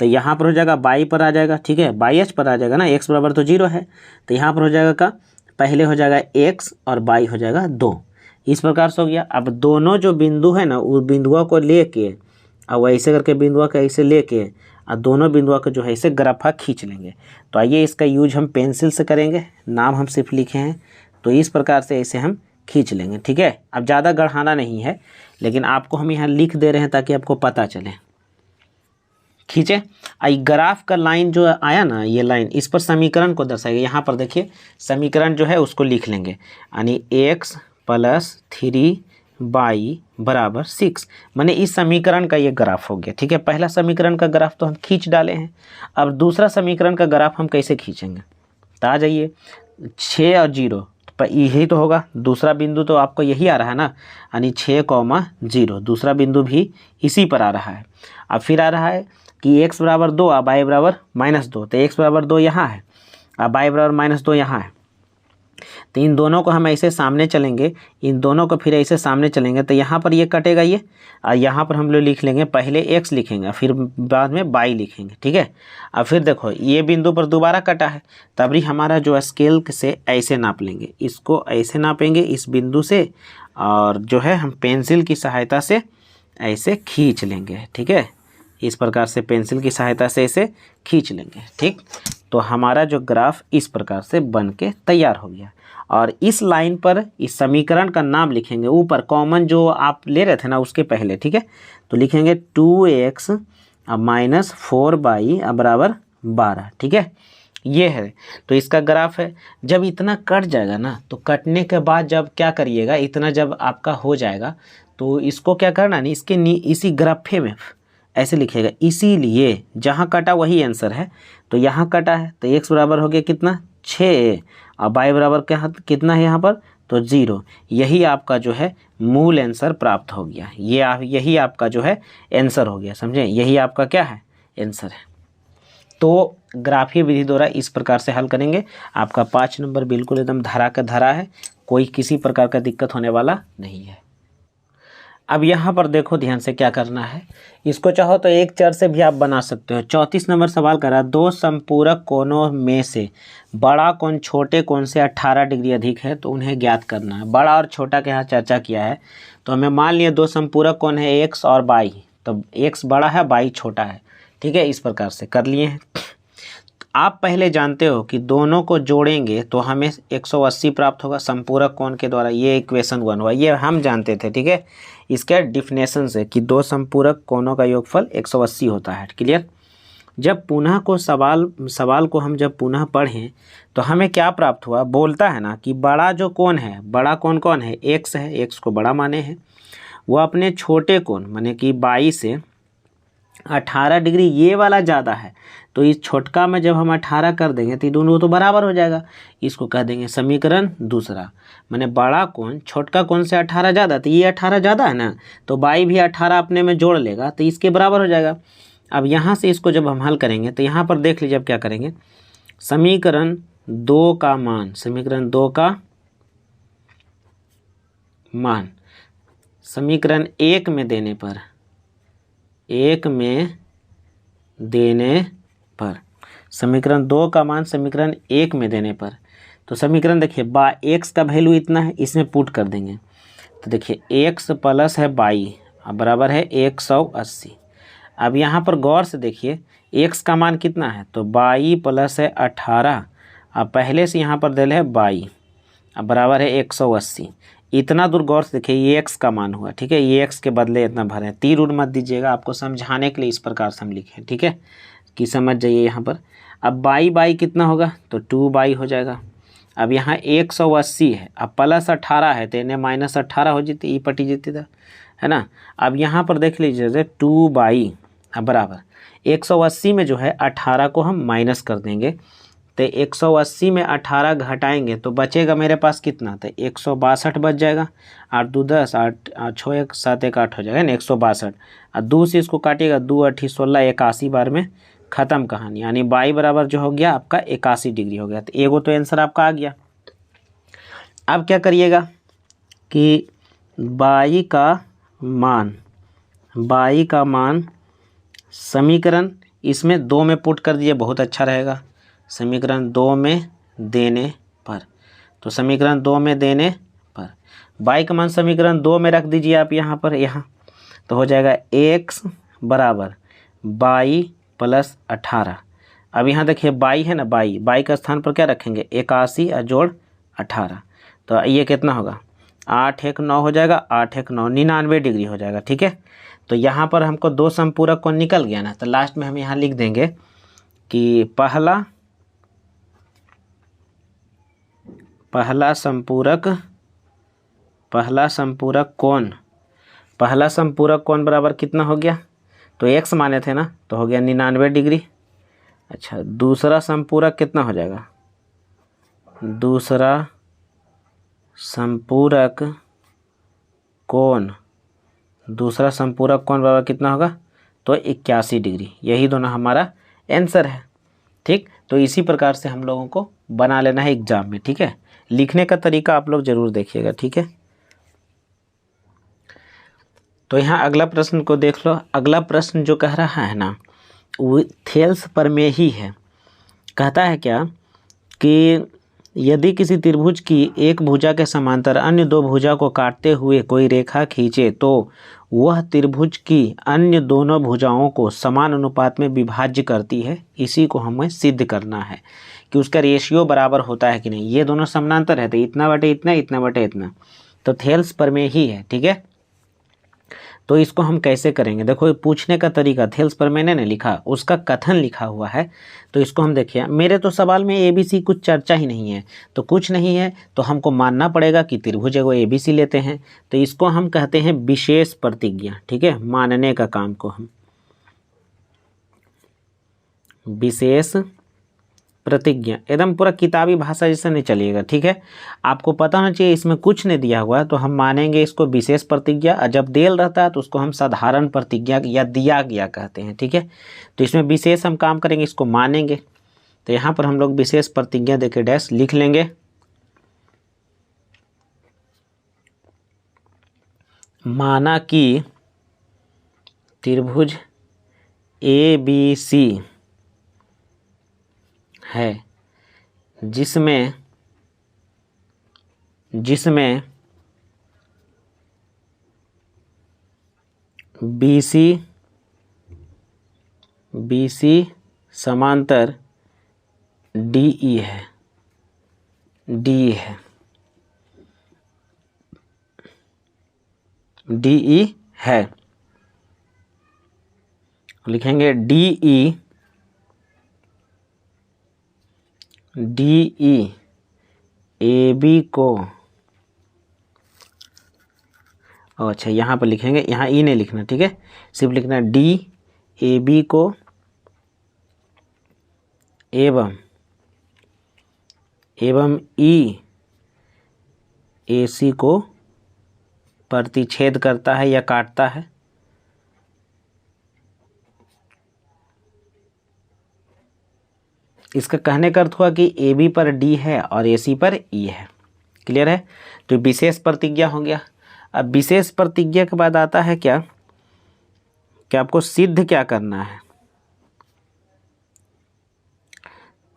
तो यहाँ पर हो जाएगा y पर आ जाएगा। ठीक है, y पर आ जाएगा ना, x बराबर तो 0 है, तो यहाँ पर हो जाएगा का पहले हो जाएगा x और y हो जाएगा 2, इस प्रकार से हो गया। अब दोनों जो बिंदु है ना, उस बिंदुओं को लेके और ऐसे करके बिंदुओं को ऐसे लेके और दोनों बिंदुओं को जो है इसे ग्राफा खींच लेंगे। तो आइए इसका यूज हम पेंसिल से करेंगे, नाम हम सिर्फ लिखे हैं, तो इस प्रकार से इसे हम खींच लेंगे। ठीक है, अब ज़्यादा गढ़ाना नहीं है, लेकिन आपको हम यहाँ लिख दे रहे हैं ताकि आपको पता चले। खींचे, आई ग्राफ का लाइन जो आया ना, ये लाइन इस पर समीकरण को दर्शाएगा। यहाँ पर देखिए समीकरण जो है उसको लिख लेंगे, यानी x + 3y बराबर 6, माने इस समीकरण का ये ग्राफ हो गया। ठीक है, पहला समीकरण का ग्राफ तो हम खींच डाले हैं, अब दूसरा समीकरण का ग्राफ हम कैसे खींचेंगे, तो आ जाइए 6 और 0, यही तो होगा, दूसरा बिंदु तो आपको यही आ रहा है ना, यानी 6,0, दूसरा बिंदु भी इसी पर आ रहा है। अब फिर आ रहा है कि x बराबर 2 अब y बराबर -2, तो x बराबर 2 यहाँ है, अब y बराबर -2 यहाँ है। तो इन दोनों को हम ऐसे सामने चलेंगे, इन दोनों को फिर ऐसे सामने चलेंगे, तो यहाँ पर ये कटेगा ये, और यहाँ पर हम लोग लिख लेंगे, पहले x लिखेंगे फिर बाद में y लिखेंगे, ठीक है। अब फिर देखो ये बिंदु पर दोबारा कटा है, तभी हमारा जो स्केल से ऐसे नाप लेंगे, इसको ऐसे नापेंगे इस बिंदु से, और जो है हम पेंसिल की सहायता से ऐसे खींच लेंगे, ठीक है। इस प्रकार से पेंसिल की सहायता से इसे खींच लेंगे, ठीक। तो हमारा जो ग्राफ इस प्रकार से बन के तैयार हो गया। और इस लाइन पर इस समीकरण का नाम लिखेंगे, ऊपर कॉमन जो आप ले रहे थे ना उसके पहले, ठीक है। तो लिखेंगे 2x - 4y बराबर 12, ठीक है। ये है, तो इसका ग्राफ है। जब इतना कट जाएगा ना, तो कटने के बाद जब क्या करिएगा, इतना जब आपका हो जाएगा तो इसको क्या करना नहीं, इसके इसी ग्राफे में ऐसे लिखेगा, इसीलिए जहाँ कटा वही आंसर है। तो यहाँ कटा है तो x बराबर हो गया कितना 6, और y बराबर क्या कितना है यहाँ पर, तो 0। यही आपका जो है मूल आंसर प्राप्त हो गया, यही आपका जो है आंसर हो गया, समझे, यही आपका क्या है आंसर है। तो ग्राफीय विधि द्वारा इस प्रकार से हल करेंगे। आपका 5 नंबर बिल्कुल एकदम धरा का धरा है, कोई किसी प्रकार का दिक्कत होने वाला नहीं है। अब यहाँ पर देखो ध्यान से क्या करना है, इसको चाहो तो एक चर से भी आप बना सकते हो। 34 नंबर सवाल करा, दो समपूरक कोणों में से बड़ा कोण छोटे कोण से 18 डिग्री अधिक है, तो उन्हें ज्ञात करना है। बड़ा और छोटा के यहाँ चर्चा किया है, तो हमें मान लिया दो समपूरक कोण है x और y, तो x बड़ा है y छोटा है, ठीक है। इस प्रकार से कर लिए हैं। आप पहले जानते हो कि दोनों को जोड़ेंगे तो हमें 180 प्राप्त होगा समपूरक कोण के द्वारा, ये इक्वेशन 1 हुआ, ये हम जानते थे, ठीक है। इसके डिफिनेशन से कि दो समपूरक कोणों का योगफल 180 होता है, क्लियर। जब पुनः को सवाल को हम जब पुनः पढ़ें तो हमें क्या प्राप्त हुआ, बोलता है ना कि बड़ा जो कोण है, बड़ा कोण कौन है, x है, x को बड़ा माने हैं, वो अपने छोटे कोण माने कि 22 से 18 डिग्री ये वाला ज़्यादा है, तो इस छोटका में जब हम 18 कर देंगे तो दोनों तो बराबर हो जाएगा। इसको कह देंगे समीकरण दूसरा, माने बड़ा कोण छोटका कोण से 18 ज़्यादा, तो ये 18 ज़्यादा है ना, तो y भी 18 अपने में जोड़ लेगा तो इसके बराबर हो जाएगा। अब यहाँ से इसको जब हम हल करेंगे तो यहाँ पर देख लीजिए अब क्या करेंगे, समीकरण 2 का मान, समीकरण 2 का मान समीकरण 1 में देने पर, 1 में देने पर, समीकरण 2 का मान समीकरण 1 में देने पर, तो समीकरण देखिए x का वैल्यू इतना है, इसमें पुट कर देंगे, तो देखिए x प्लस है y बराबर है 180। अब यहाँ पर गौर से देखिए x का मान कितना है, तो y प्लस है 18, अब पहले से यहाँ पर दिल है y बराबर है 180। इतना दूर गौर से देखिए ये x का मान हुआ, ठीक है, ये x के बदले इतना भर है, तीर उड़ मत दीजिएगा, आपको समझाने के लिए इस प्रकार से हम लिखे, ठीक है, कि समझ जाइए यहाँ पर। अब y कितना होगा, तो 2y हो जाएगा। अब यहाँ 180 है, अब प्लस 18 है तो इन्हें -18 हो जाती, ई पटी जाती था, है ना। अब यहाँ पर देख लीजिए 2y बराबर 180 में जो है 18 को हम माइनस कर देंगे, तो 180 में 18 घटाएंगे तो बचेगा मेरे पास कितना, तो 162 बच जाएगा, 8 2 10, 8 6 1 7 1 8 हो जाएगा ना 162। और 2 से इसको काटिएगा, 2 8 16, 81 बार में ख़त्म कहानी, यानी y बराबर जो हो गया आपका 81 डिग्री हो गया। तो एगो तो आंसर आपका आ गया। अब क्या करिएगा कि y का मान समीकरण इसमें 2 में पुट कर दीजिए, बहुत अच्छा रहेगा, समीकरण 2 में देने पर, तो समीकरण 2 में देने पर y का मान समीकरण 2 में रख दीजिए आप यहाँ पर, यहाँ तो हो जाएगा x बराबर y प्लस 18। अब यहाँ देखिए y है ना, y का स्थान पर क्या रखेंगे 81 और जोड़ 18, तो ये कितना होगा 8 1 9 हो जाएगा, 8 1 9 99 डिग्री हो जाएगा, ठीक है। तो यहाँ पर हमको दो समपूरक कोण निकल गया ना, तो लास्ट में हम यहाँ लिख देंगे कि पहला संपूरक कोण बराबर कितना हो गया, तो x माने थे ना, तो हो गया 99 डिग्री। अच्छा दूसरा संपूरक कितना हो जाएगा, दूसरा संपूरक कोण, दूसरा संपूरक कोण बराबर कितना होगा, तो 81 डिग्री। यही दोनों हमारा आंसर है। ठीक, तो इसी प्रकार से हम लोगों को बना लेना है एग्जाम में। ठीक है, लिखने का तरीका आप लोग जरूर देखिएगा। ठीक है, तो यहाँ अगला प्रश्न को देख लो। अगला प्रश्न जो कह रहा है ना, वो थेल्स प्रमेय है। कहता है क्या कि यदि किसी त्रिभुज की एक भुजा के समांतर अन्य दो भुजा को काटते हुए कोई रेखा खींचे तो वह त्रिभुज की अन्य दोनों भुजाओं को समान अनुपात में विभाज्य करती है। इसी को हमें सिद्ध करना है कि उसका रेशियो बराबर होता है कि नहीं। ये दोनों समानांतर है तो इतना बटे इतना, इतना बटे इतना, तो थेल्स प्रमेय ही है। ठीक है, तो इसको हम कैसे करेंगे, देखो पूछने का तरीका थेल्स प्रमेय ने लिखा, उसका कथन लिखा हुआ है। तो इसको हम देखिए, मेरे तो सवाल में ABC कुछ चर्चा ही नहीं है, तो कुछ नहीं है तो हमको मानना पड़ेगा कि त्रिभुज है वो ABC लेते हैं। तो इसको हम कहते हैं विशेष प्रतिज्ञा। ठीक है, मानने का काम को हम विशेष प्रतिज्ञा, एकदम पूरा किताबी भाषा जैसे नहीं चलिएगा। ठीक है, आपको पता होना चाहिए इसमें कुछ नहीं दिया हुआ है तो हम मानेंगे इसको विशेष प्रतिज्ञा, और जब देल रहता है तो उसको हम साधारण प्रतिज्ञा या दिया गया कहते हैं। ठीक है, तो इसमें विशेष हम काम करेंगे, इसको मानेंगे। तो यहाँ पर हम लोग विशेष प्रतिज्ञा देके डैश लिख लेंगे। माना कि त्रिभुज ABC है जिसमें BC समांतर DE है, DE है, लिखेंगे DE AB को, अच्छा यहाँ पर लिखेंगे, यहाँ ई नहीं लिखना। ठीक है, सिर्फ लिखना DAB को एवं EAC को प्रतिच्छेद करता है या काटता है। इसका कहने का अर्थ हुआ कि AB पर D है और AC पर E है। क्लियर है, तो विशेष प्रतिज्ञा हो गया। अब विशेष प्रतिज्ञा के बाद आता है क्या कि आपको सिद्ध क्या करना है।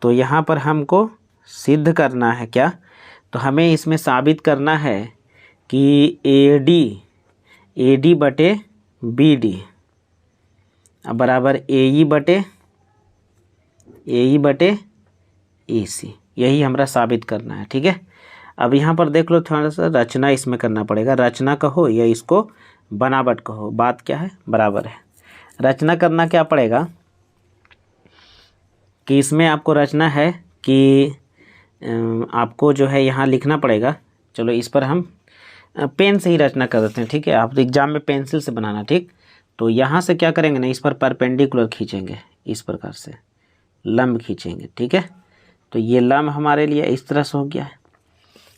तो यहाँ पर हमको सिद्ध करना है क्या, तो हमें इसमें साबित करना है कि AD बटे BD बराबर AE बटे AC, यही हमरा साबित करना है। ठीक है, अब यहाँ पर देख लो, थोड़ा सा रचना इसमें करना पड़ेगा। रचना कहो या इसको बनावट कहो, बात क्या है, बराबर है। रचना करना क्या पड़ेगा कि इसमें आपको रचना है कि आपको जो है यहाँ लिखना पड़ेगा। चलो इस पर हम पेन से ही रचना कर देते हैं। ठीक है, आप एग्जाम में पेंसिल से बनाना। ठीक, तो यहाँ से क्या करेंगे ना, इस पर परपेंडिकुलर खींचेंगे, इस प्रकार से लंब खींचेंगे। ठीक है, तो ये लंब हमारे लिए इस तरह से हो गया है,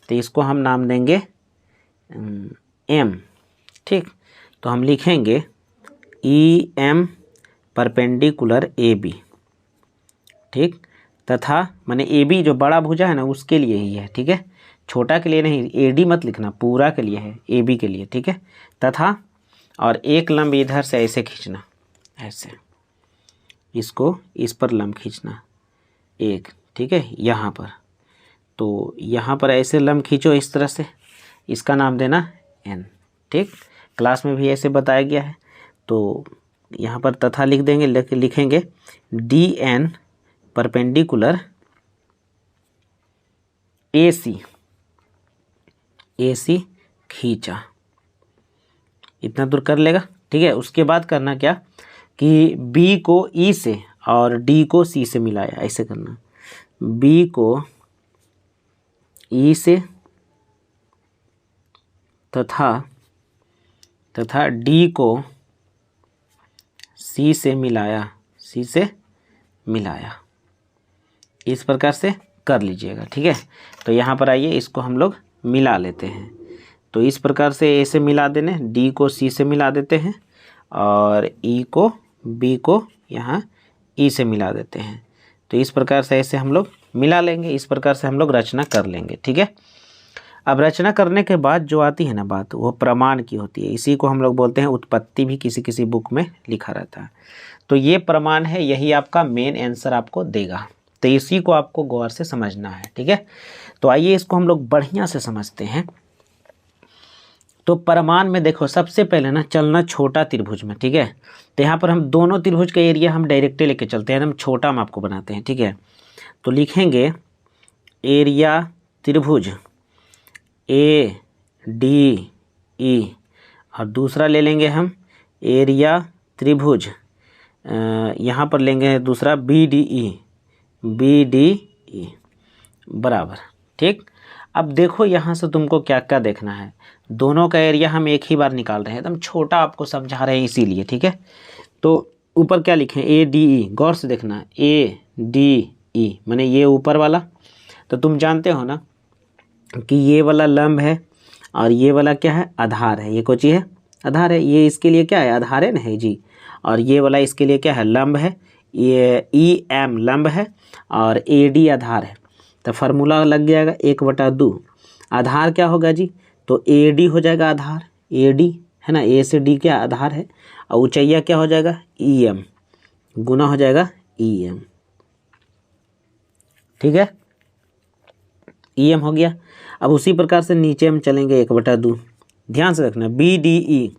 तो इसको हम नाम देंगे M। ठीक, तो हम लिखेंगे EM परपेंडिकुलर AB। ठीक, तथा माने AB जो बड़ा भुजा है ना उसके लिए ही है। ठीक है, छोटा के लिए नहीं, AD मत लिखना, पूरा के लिए है, AB के लिए। ठीक है, तथा और एक लंब इधर से ऐसे खींचना, ऐसे इसको इस पर लंब खींचना एक। ठीक है, यहाँ पर, तो यहाँ पर ऐसे लंब खींचो इस तरह से, इसका नाम देना N। ठीक, क्लास में भी ऐसे बताया गया है। तो यहाँ पर तथा लिख देंगे, लिखेंगे DN परपेंडिकुलर AC खींचा, इतना दूर कर लेगा। ठीक है, उसके बाद करना क्या कि B को E से और D को C से मिलाया, ऐसे करना। B को E से तथा D को C से मिलाया, इस प्रकार से कर लीजिएगा। ठीक है, तो यहाँ पर आइए, इसको हम लोग मिला लेते हैं। तो इस प्रकार से ए से मिला देने, डी को सी से मिला देते हैं और ई को बी को यहाँ ई से मिला देते हैं। तो इस प्रकार से ऐसे हम लोग मिला लेंगे, इस प्रकार से हम लोग रचना कर लेंगे। ठीक है, अब रचना करने के बाद जो आती है ना बात, वो प्रमाण की होती है। इसी को हम लोग बोलते हैं उत्पत्ति, भी किसी किसी बुक में लिखा रहता है। तो ये प्रमाण है, यही आपका मेन आंसर आपको देगा। तो इसी को आपको गौर से समझना है। ठीक है, तो आइए इसको हम लोग बढ़िया से समझते हैं। तो प्रमाण में देखो, सबसे पहले ना चलना छोटा त्रिभुज में। ठीक है, तो यहाँ पर हम दोनों त्रिभुज का एरिया हम डायरेक्टली लेके चलते हैं, एकदम छोटा हम आपको बनाते हैं। ठीक है, तो लिखेंगे एरिया त्रिभुज ए डी ई, और दूसरा ले लेंगे हम एरिया त्रिभुज, यहाँ पर लेंगे दूसरा बी डी ई बराबर। ठीक, अब देखो यहाँ से तुमको क्या क्या देखना है। दोनों का एरिया हम एक ही बार निकाल रहे हैं, एकदम छोटा आपको समझा रहे हैं इसीलिए। ठीक है, तो ऊपर क्या लिखें, ए डी ई, गौर से देखना, ए डी ई माने ये ऊपर वाला। तो तुम जानते हो ना कि ये वाला लंब है और ये वाला क्या है, आधार है। ये कौन चीज़ है, आधार है। ये इसके लिए क्या है, आधार है ना जी। और ये वाला इसके लिए क्या है, लंब है। ये ई एम लंब है और ए डी आधार है। तो फार्मूला लग जाएगा 1/2। आधार क्या होगा जी, तो ए डी हो जाएगा आधार, ए डी है ना, ए से डी क्या आधार है, और ऊंचाइया क्या हो जाएगा, ई एम, गुना हो जाएगा ई एम। ठीक है, ई एम हो गया। अब उसी प्रकार से नीचे हम चलेंगे 1/2। ध्यान से रखना, B D E,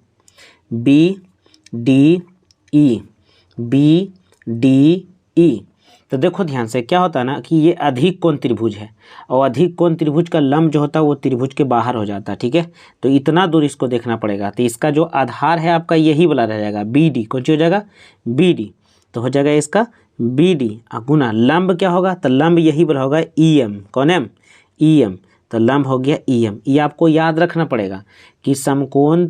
B D E, B D E. तो देखो ध्यान से, क्या होता है ना कि ये अधिक कोण त्रिभुज है, और अधिक कोण त्रिभुज का लंब जो होता है वो त्रिभुज के बाहर हो जाता है। ठीक है, तो इतना दूर इसको देखना पड़ेगा। तो इसका जो आधार है आपका यही वाला रह जाएगा, बी डी। कौन सी हो जाएगा, बी डी। तो हो जाएगा इसका बी डी, गुना लंब क्या होगा, तो लंब यही वाला होगा ई एम। कौन एम, ई एम। तो लंब हो गया ई एम। ये आपको याद रखना पड़ेगा कि समकोण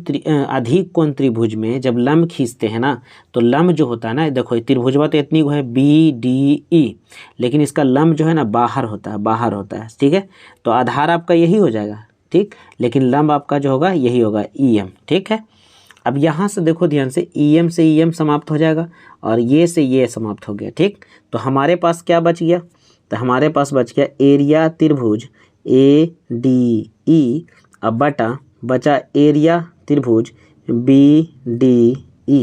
अधिक कोण त्रिभुज में जब लंब खींचते हैं ना, तो लंब जो होता है ना, देखो त्रिभुजवा तो इतनी है बी डी ई, लेकिन इसका लंब जो है ना बाहर होता है, बाहर होता है। ठीक है, तो आधार आपका यही हो जाएगा। ठीक, लेकिन लंब आपका जो होगा यही होगा ई एम। ठीक है, अब यहाँ से देखो ध्यान से, ई एम से ई एम समाप्त हो जाएगा और ये से ये समाप्त हो गया। ठीक, तो हमारे पास क्या बच गया, तो हमारे पास बच गया एरिया त्रिभुज ए डी ई, अब बटा बचा एरिया त्रिभुज बी डी ई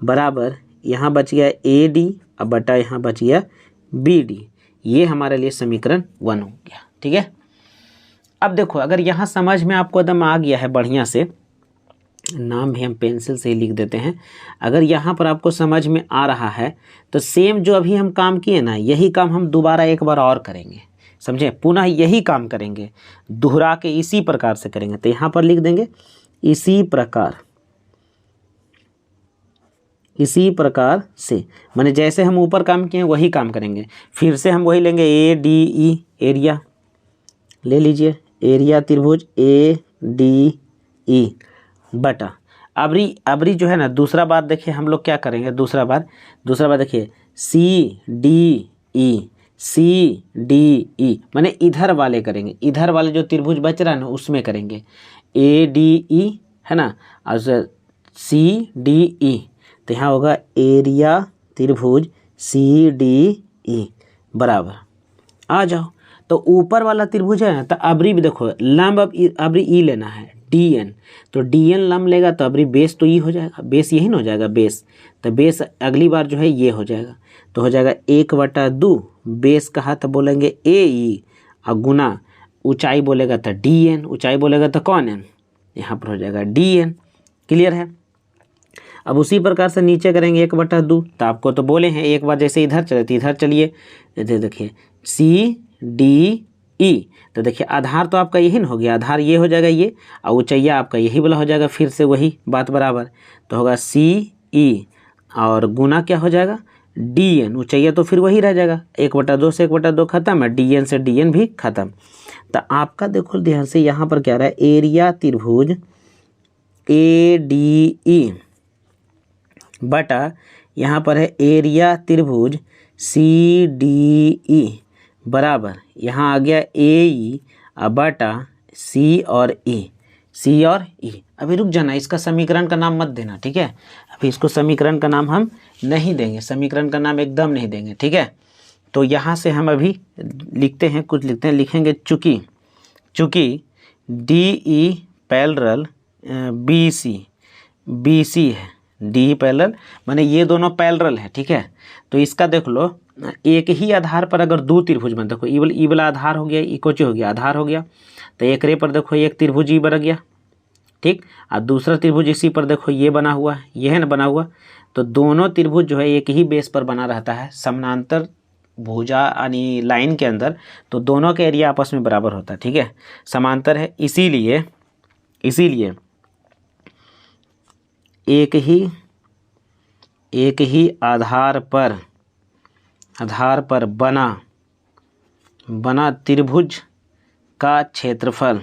बराबर, यहाँ बच गया ए डी, अब बटा यहाँ बच गया बी डी। ये हमारे लिए समीकरण 1 हो गया। ठीक है, अब देखो अगर यहाँ समझ में आपको एकदम आ गया है बढ़िया से, नाम भी हम पेंसिल से ही लिख देते हैं। अगर यहाँ पर आपको समझ में आ रहा है तो सेम जो अभी हम काम किए ना, यही काम हम दोबारा एक बार और करेंगे। समझे, पुनः यही काम करेंगे, दोहरा के इसी प्रकार से करेंगे। तो यहाँ पर लिख देंगे इसी प्रकार, इसी प्रकार से, माने जैसे हम ऊपर काम किए वही काम करेंगे। फिर से हम वही लेंगे ए डी ई, एरिया ले लीजिए, एरिया त्रिभुज ए डी ई बटा अबरी जो है ना, दूसरा बार देखिए हम लोग क्या करेंगे, दूसरा बार देखिए C D E, C D E माने इधर वाले करेंगे, इधर वाले जो त्रिभुज बच रहा है ना उसमें करेंगे ए डी ई है ना, और सी डी ई। तो यहाँ होगा एरिया त्रिभुज सी डी ई बराबर, आ जाओ। तो ऊपर वाला त्रिभुज है ना, तो अबरी भी देखो लंब, अब अबरी ई लेना है डी एन, तो डी एन लंब लेगा तो अबरी बेस तो ई हो जाएगा, बेस यही ना हो जाएगा बेस। तो बेस अगली बार जो है ये हो जाएगा, तो हो जाएगा 1/2 बेस कहा तो बोलेंगे ए ई, और गुना ऊंचाई बोलेगा तो डी एन, ऊंचाई बोलेगा तो कौन एन, यहाँ पर हो जाएगा डी एन। क्लियर है। अब उसी प्रकार से नीचे करेंगे 1/2, तो आपको तो बोले हैं एक बार जैसे इधर चले तो इधर चलिए, देखिए सी डी ई, तो देखिए आधार तो आपका यही ना हो गया, आधार ये हो जाएगा ये, और ऊंचाइया आपका यही वाला हो जाएगा, फिर से वही बात बराबर। तो होगा सी ई और गुना क्या हो जाएगा डी एन, ऊंचाइया तो फिर वही रह जाएगा, 1/2 से 1/2 खत्म है, डी एन से डी एन भी खत्म। तो आपका देखो ध्यान से यहाँ पर क्या रहा है, एरिया त्रिभुज ए डी ई बटा यहाँ पर है एरिया त्रिभुज सी डी ई बराबर, यहाँ आ गया ए ई बटा सी और ई, सी और ई। अभी रुक जाना, इसका समीकरण का नाम मत देना, ठीक है। अभी इसको समीकरण का नाम हम नहीं देंगे, समीकरण का नाम एकदम नहीं देंगे, ठीक है। तो यहाँ से हम अभी लिखते हैं, कुछ लिखते हैं, लिखेंगे चूँकि D E parallel B C है, डी पैरेलल माने ये दोनों पैरेलल है, ठीक है। तो इसका देख लो, एक ही आधार पर अगर दो त्रिभुज बन, देखो ई वाला आधार हो गया, ई कोची हो गया, आधार हो गया। तो एक रे पर देखो एक त्रिभुज ई बन गया, ठीक। और दूसरा त्रिभुज इसी पर देखो ये बना हुआ है, ये है ना बना हुआ। तो दोनों त्रिभुज जो है एक ही बेस पर बना रहता है, समानांतर भुजा यानी लाइन के अंदर। तो दोनों का एरिया आपस में बराबर होता है, ठीक है, समांतर है। इसीलिए एक ही आधार पर बना त्रिभुज का क्षेत्रफल,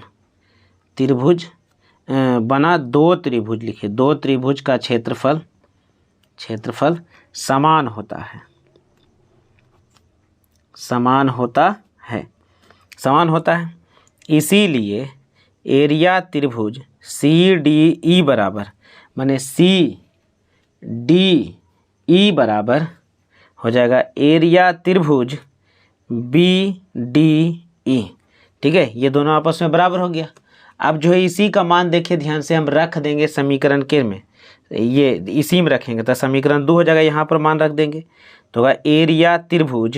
बना दो त्रिभुज, लिखिए दो त्रिभुज का क्षेत्रफल समान होता है। इसीलिए एरिया त्रिभुज सी डी ई बराबर, माने सी डी ई बराबर हो जाएगा एरिया त्रिभुज बी डी ई, ठीक है। ये दोनों आपस में बराबर हो गया। अब जो है इसी का मान देखिए ध्यान से हम रख देंगे समीकरण के में, ये इसी में रखेंगे तो समीकरण 2 हो जाएगा, यहाँ पर मान रख देंगे तो होगा एरिया त्रिभुज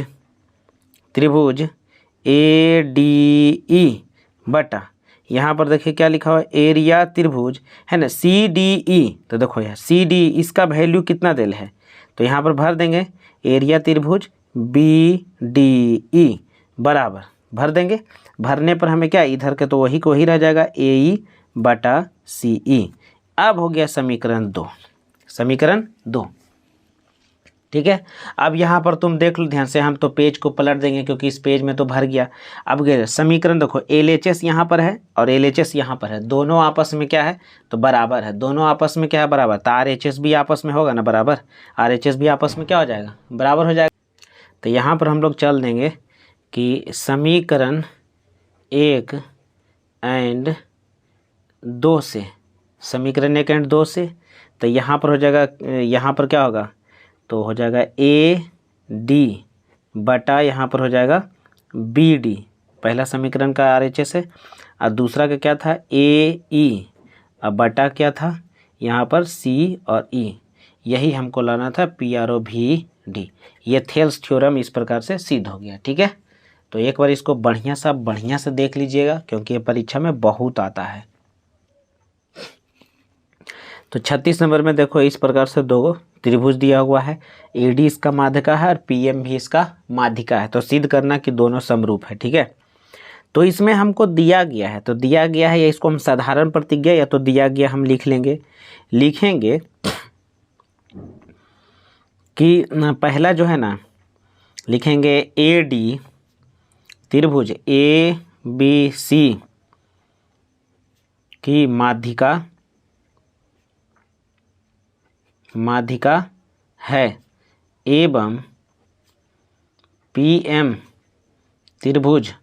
ए डी ई बटा, यहाँ पर देखिए क्या लिखा हुआ है, एरिया त्रिभुज है ना सी डी ई। तो देखो यहाँ सी डी इसका वैल्यू कितना दिल है, तो यहाँ पर भर देंगे एरिया त्रिभुज बी डी ई बराबर, भर देंगे। भरने पर हमें क्या, इधर के तो वही को वही रह जाएगा, ए ई बटा सी ई। अब हो गया समीकरण 2, ठीक है। अब यहाँ पर तुम देख लो ध्यान से, हम तो पेज को पलट देंगे क्योंकि इस पेज में तो भर गया। अब समीकरण देखो, एल एच एस यहाँ पर है और एल एच एस यहाँ पर है, दोनों आपस में क्या है, तो बराबर है। दोनों आपस में क्या है, बराबर। तो आर एच एस भी आपस में होगा ना बराबर, आर एच एस भी आपस में क्या हो जाएगा, बराबर हो जाएगा। तो यहाँ पर हम लोग चल देंगे कि समीकरण 1 एंड 2 से, समीकरण 1 एंड 2 से, तो यहाँ पर हो जाएगा, यहाँ पर क्या होगा, तो हो जाएगा ए डी बटा यहाँ पर हो जाएगा बी डी, पहला समीकरण का आर एच एस है। और दूसरा का क्या था, ए ई, अब बटा क्या था यहाँ पर सी और ई, यही हमको लाना था P R O V D. ये थेल्स थ्योरम इस प्रकार से सिद्ध हो गया, ठीक है। तो एक बार इसको बढ़िया से देख लीजिएगा क्योंकि ये परीक्षा में बहुत आता है। तो 36 नंबर में देखो इस प्रकार से दो त्रिभुज दिया हुआ है, एडी इसका माध्यिका है और पीएम भी इसका माध्यिका है। तो सिद्ध करना कि दोनों समरूप है, ठीक है। तो इसमें हमको दिया गया है, तो दिया गया है या इसको हम साधारण प्रतिज्ञा या तो दिया गया हम लिखेंगे कि पहला जो है ना, लिखेंगे ए डी त्रिभुज ए बी सी की माध्यिका है एवं पीएम त्रिभुज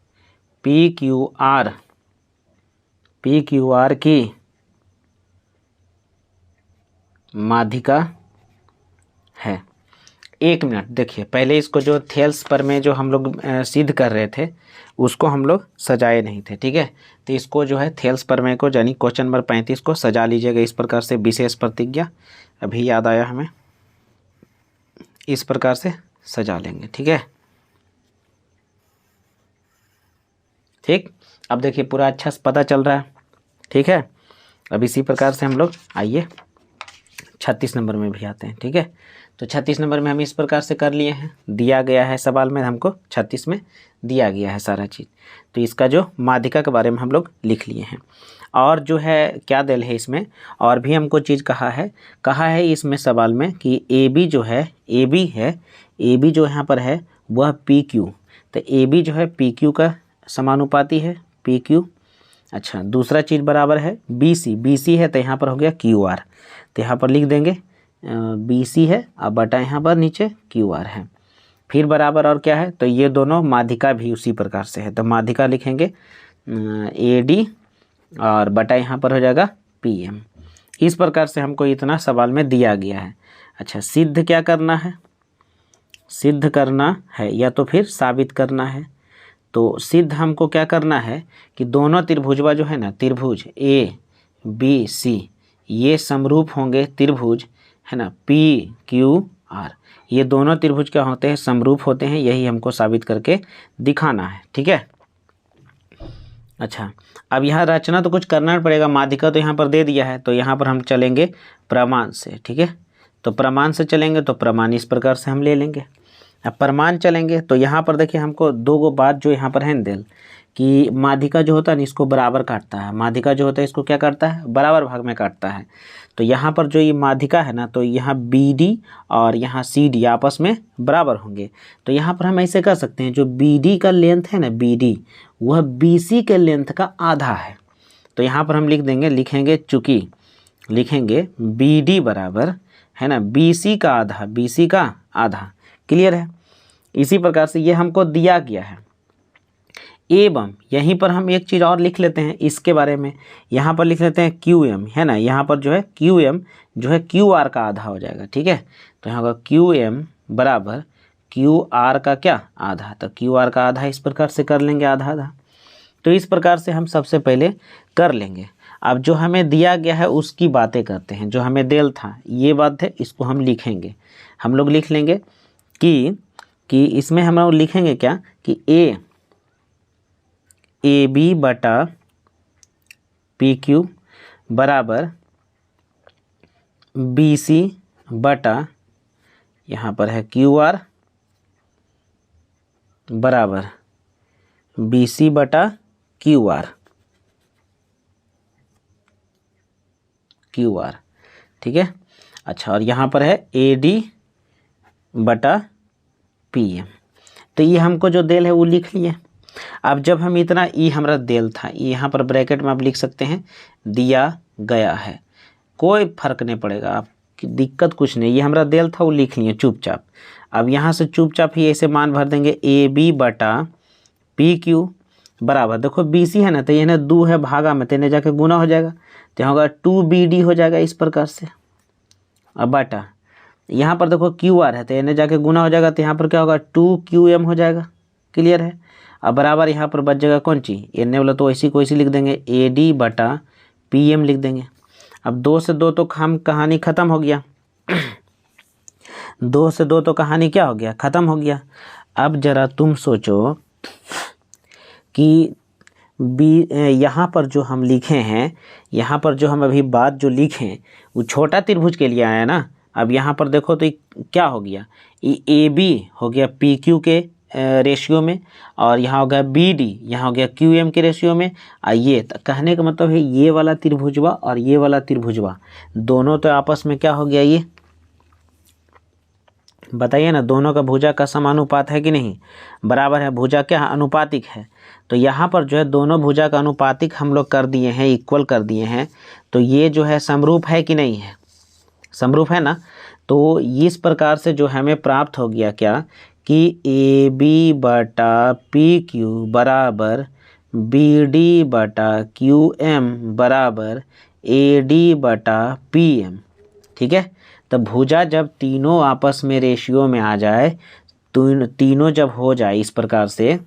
पी क्यू आर की माध्यिका है। एक मिनट देखिए, पहले इसको जो थेल्स पर में जो हम लोग सिद्ध कर रहे थे उसको हम लोग सजाए नहीं थे, ठीक है। तो इसको जो है थेल्स पर में को यानी क्वेश्चन नंबर 35 को सजा लीजिएगा इस प्रकार से, विशेष प्रतिज्ञा। अभी याद आया हमें, इस प्रकार से सजा लेंगे, ठीक है। ठीक, अब देखिए पूरा अच्छा से पता चल रहा है, ठीक है। अब इसी प्रकार से हम लोग आइए 36 नंबर में भी आते हैं, ठीक है। तो 36 नंबर में हम इस प्रकार से कर लिए हैं, दिया गया है सवाल में हमको 36 में दिया गया है सारा चीज़। तो इसका जो माध्यिका के बारे में हम लोग लिख लिए हैं। और जो है क्या दिल है इसमें, और भी हमको चीज़ कहा है इसमें सवाल में कि ए बी जो है, ए बी जो यहाँ पर है वह पी क्यू, तो ए बी जो है पी क्यू का समानुपाती है, पी क्यू। अच्छा, दूसरा चीज़ बराबर है बी सी है, तो यहाँ पर हो गया क्यू आर, तो यहाँ पर लिख देंगे बी सी है और बटा यहाँ पर नीचे क्यू आर है। फिर बराबर और क्या है, तो ये दोनों माध्यिका भी उसी प्रकार से है, तो माध्यिका लिखेंगे ए डी और बटा यहाँ पर हो जाएगा PM। इस प्रकार से हमको इतना सवाल में दिया गया है। अच्छा, सिद्ध क्या करना है? सिद्ध करना है या तो फिर साबित करना है। तो सिद्ध हमको क्या करना है कि दोनों त्रिभुजवा जो है ना, त्रिभुज ABC ये समरूप होंगे त्रिभुज, है ना, PQR, ये दोनों त्रिभुज क्या होते हैं? समरूप होते हैं। यही हमको साबित करके दिखाना है, ठीक है। अच्छा, अब यहाँ रचना तो कुछ करना पड़ेगा, माध्यिका तो यहाँ पर दे दिया है, तो यहाँ पर हम चलेंगे प्रमाण से, ठीक है। तो प्रमाण से चलेंगे तो प्रमाण इस प्रकार से हम ले लेंगे। अब प्रमाण चलेंगे तो यहाँ पर देखिए हमको दो गो बात जो यहाँ पर है दिल कि माध्यिका जो होता है ना इसको बराबर काटता है, माध्यिका जो होता है इसको क्या करता है? बराबर भाग में काटता है। तो यहाँ पर जो ये माध्यिका है ना, तो यहाँ BD और यहाँ CD आपस में बराबर होंगे। तो यहाँ पर हम ऐसे कर सकते हैं, जो BD का लेंथ है ना, BD वह BC के लेंथ का आधा है। तो यहाँ पर हम लिख देंगे, लिखेंगे चूँकि लिखेंगे BD बराबर है ना BC का आधा, BC का आधा। क्लियर है? इसी प्रकार से ये हमको दिया गया है। एवं यहीं पर हम एक चीज़ और लिख लेते हैं इसके बारे में, यहाँ पर लिख लेते हैं QM, है ना, यहाँ पर जो है QM जो है QR का आधा हो जाएगा, ठीक है। तो यहाँ होगा QM बराबर QR का क्या? आधा। तो QR का आधा इस प्रकार से कर लेंगे, आधा आधा। तो इस प्रकार से हम सबसे पहले कर लेंगे। अब जो हमें दिया गया है उसकी बातें करते हैं। जो हमें देल था ये बात है, इसको हम लिखेंगे। हम लोग लिख लेंगे कि इसमें हम लोग लिखेंगे क्या कि AB बटा PQ बराबर BC बटा यहाँ पर है QR बराबर BC बटा QR, ठीक है। अच्छा, और यहाँ पर है AD बटा PM। तो ये हमको जो देल है वो लिख लिए। अब जब हम इतना हमारा देल था, यहाँ पर ब्रैकेट में आप लिख सकते हैं दिया गया है, कोई फर्क नहीं पड़ेगा, आपकी दिक्कत कुछ नहीं। ये हमारा देल था वो लिख लिए चुपचाप। अब यहाँ से चुपचाप ही ऐसे मान भर देंगे AB बटा PQ बराबर, देखो BC है ना, तो ये ना 2 है भागा में, तो इन्हें जाके गुना हो जाएगा, तो यहाँ होगा 2BD हो जाएगा इस प्रकार से। अब बटा यहाँ पर देखो QR है, तो इन्हें जाके गुना हो जाएगा, तो यहाँ पर क्या होगा 2QM हो जाएगा। क्लियर है? अब बराबर यहाँ पर बच जाएगा कौन चीज़? इन्हें वाला तो ऐसी को ऐसी लिख देंगे, AD बटा PM लिख देंगे। अब 2 से 2 तो हम कहानी ख़त्म हो गया 2 से 2 तो कहानी क्या हो गया? ख़त्म हो गया। अब ज़रा तुम सोचो कि यहाँ पर जो हम लिखे हैं, यहाँ पर जो हम अभी बात जो लिखे वो छोटा त्रिभुज के लिए आया ना। अब यहाँ पर देखो तो क्या हो गया, ये AB हो गया PQ के रेशियो में, और यहाँ हो गया BD, यहाँ हो गया QM के रेशियो में। ये कहने का मतलब है ये वाला त्रिभुजवा और ये वाला त्रिभुजवा दोनों तो आपस में क्या हो गया? ये बताइए ना, दोनों का भुजा का समानुपात है कि नहीं? बराबर है, भुजा क्या अनुपातिक है। तो यहाँ पर जो है दोनों भुजा का अनुपातिक हम लोग कर दिए हैं, इक्वल कर दिए हैं। तो ये जो है समरूप है कि नहीं है? समरूप है ना। तो इस प्रकार से जो हमें प्राप्त हो गया क्या कि AB बटा PQ बराबर BD बटा QM बराबर AD बटा PM, ठीक है। तो भुजा जब तीनों आपस में रेशियो में आ जाए, तो तीनों जब हो जाए इस प्रकार से,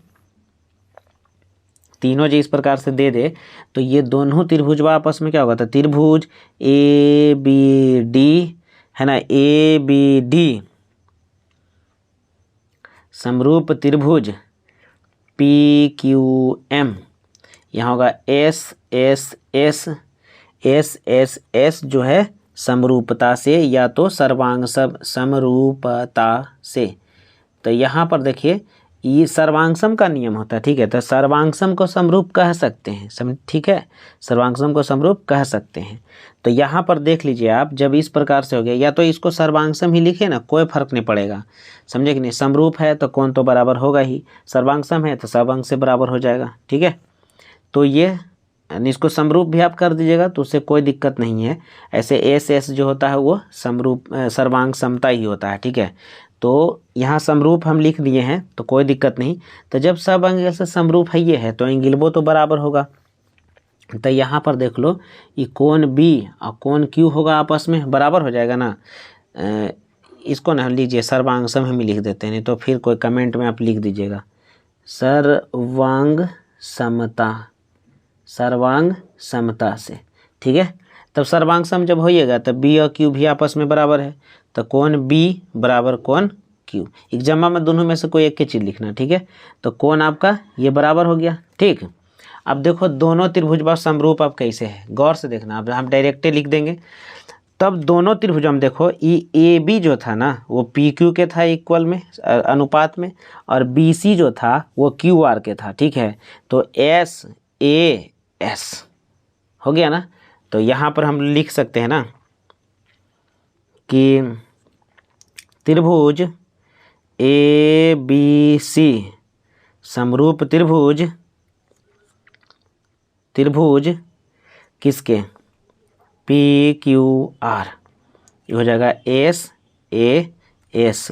तीनों जो इस प्रकार से दे दे, तो ये दोनों त्रिभुजवा आपस में क्या होगा? तो त्रिभुज ABD है ना, ABD समरूप त्रिभुज PQM, यहाँ होगा SSS जो है समरूपता से या तो सर्वांग समरूपता से। तो यहाँ पर देखिए ये सर्वांगसम का नियम होता है, ठीक है। तो सर्वांगसम को समरूप कह सकते हैं, ठीक है, सर्वांगसम को समरूप कह सकते हैं। तो यहाँ पर देख लीजिए आप, जब इस प्रकार से हो गया, या तो इसको सर्वांगसम ही लिखे ना, कोई फर्क नहीं पड़ेगा, समझे कि नहीं। समरूप है तो कोण तो बराबर होगा ही, सर्वांगसम है तो सर्वांग से बराबर हो जाएगा, ठीक है। तो ये इसको समरूप भी आप कर दीजिएगा तो उससे कोई दिक्कत नहीं है। ऐसे SS जो होता है वो समरूप सर्वांग समता ही होता है, ठीक है। तो यहाँ समरूप हम लिख दिए हैं तो कोई दिक्कत नहीं। तो जब सब एंगल से समरूप है ये है तो एंगलबो तो बराबर होगा। तो यहाँ पर देख लो ये कोण बी और कोण क्यू होगा आपस में बराबर हो जाएगा ना। इसको ना लीजिए सर्वांग सम हम लिख देते हैं, तो फिर कोई कमेंट में आप लिख दीजिएगा सर्वांग समता, सर्वांग समता से, ठीक है। तब सर्वांग सम जब होइएगा तब बी और क्यू भी आपस में बराबर है, तो कोण बी बराबर कोण क्यू, एग्जाम में दोनों में से कोई एक ही चीज़ लिखना, ठीक है। तो कोण आपका ये बराबर हो गया, ठीक। अब देखो दोनों त्रिभुज बस समरूप अब कैसे है, गौर से देखना। अब हम डायरेक्टली लिख देंगे, तब दोनों त्रिभुज हम देखो ए बी जो था ना वो पी क्यू के था इक्वल में अनुपात में, और बी सी जो था वो क्यू आर के था, ठीक है। तो एस ए एस हो गया ना। तो यहाँ पर हम लिख सकते हैं ना कि त्रिभुज ए बी सी समरूप त्रिभुज, त्रिभुज किसके, पी क्यू आर, ये हो जाएगा एस ए एस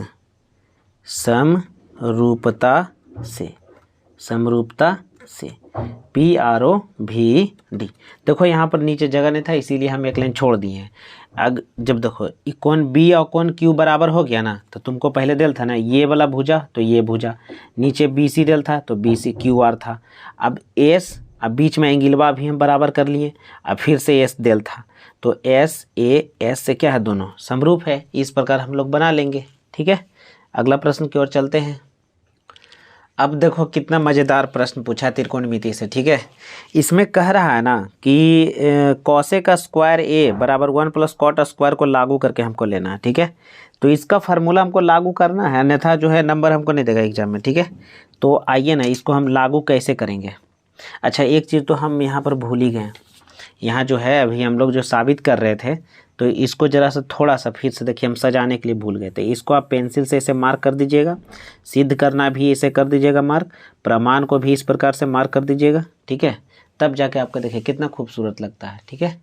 समरूपता से, समरूपता से पी आर ओ भी डी। देखो यहाँ पर नीचे जगह नहीं था इसीलिए हम एक लाइन छोड़ दिए हैं। अब जब देखो कोण बी और कोण क्यू बराबर हो गया ना, तो तुमको पहले दिल था ना ये वाला भुजा तो ये भुजा, नीचे बी सी दिल था तो बी सी क्यू आर था। अब एस, अब बीच में एंगिलवा भी हम बराबर कर लिए, अब फिर से एस दिल था, तो एस ए एस से क्या है दोनों समरूप है। इस प्रकार हम लोग बना लेंगे, ठीक है। अगला प्रश्न की ओर चलते हैं। अब देखो कितना मज़ेदार प्रश्न पूछा त्रिकोणमिति से, ठीक है। इसमें कह रहा है ना कि कॉसेक स्क्वायर ए बराबर 1 प्लस कॉट स्क्वायर को लागू करके हमको लेना है, ठीक है। तो इसका फार्मूला हमको लागू करना है, अन्यथा जो है नंबर हमको नहीं देगा एग्जाम में, ठीक है। तो आइए ना इसको हम लागू कैसे करेंगे। अच्छा एक चीज़ तो हम यहाँ पर भूल ही गए, यहाँ जो है अभी हम लोग जो साबित कर रहे थे तो इसको ज़रा सा थोड़ा सा फिर से देखिए हम सजाने के लिए भूल गए थे। इसको आप पेंसिल से इसे मार्क कर दीजिएगा, सिद्ध करना भी इसे कर दीजिएगा मार्क, प्रमाण को भी इस प्रकार से मार्क कर दीजिएगा, ठीक है। तब जाके आपका देखिए कितना खूबसूरत लगता है, ठीक है।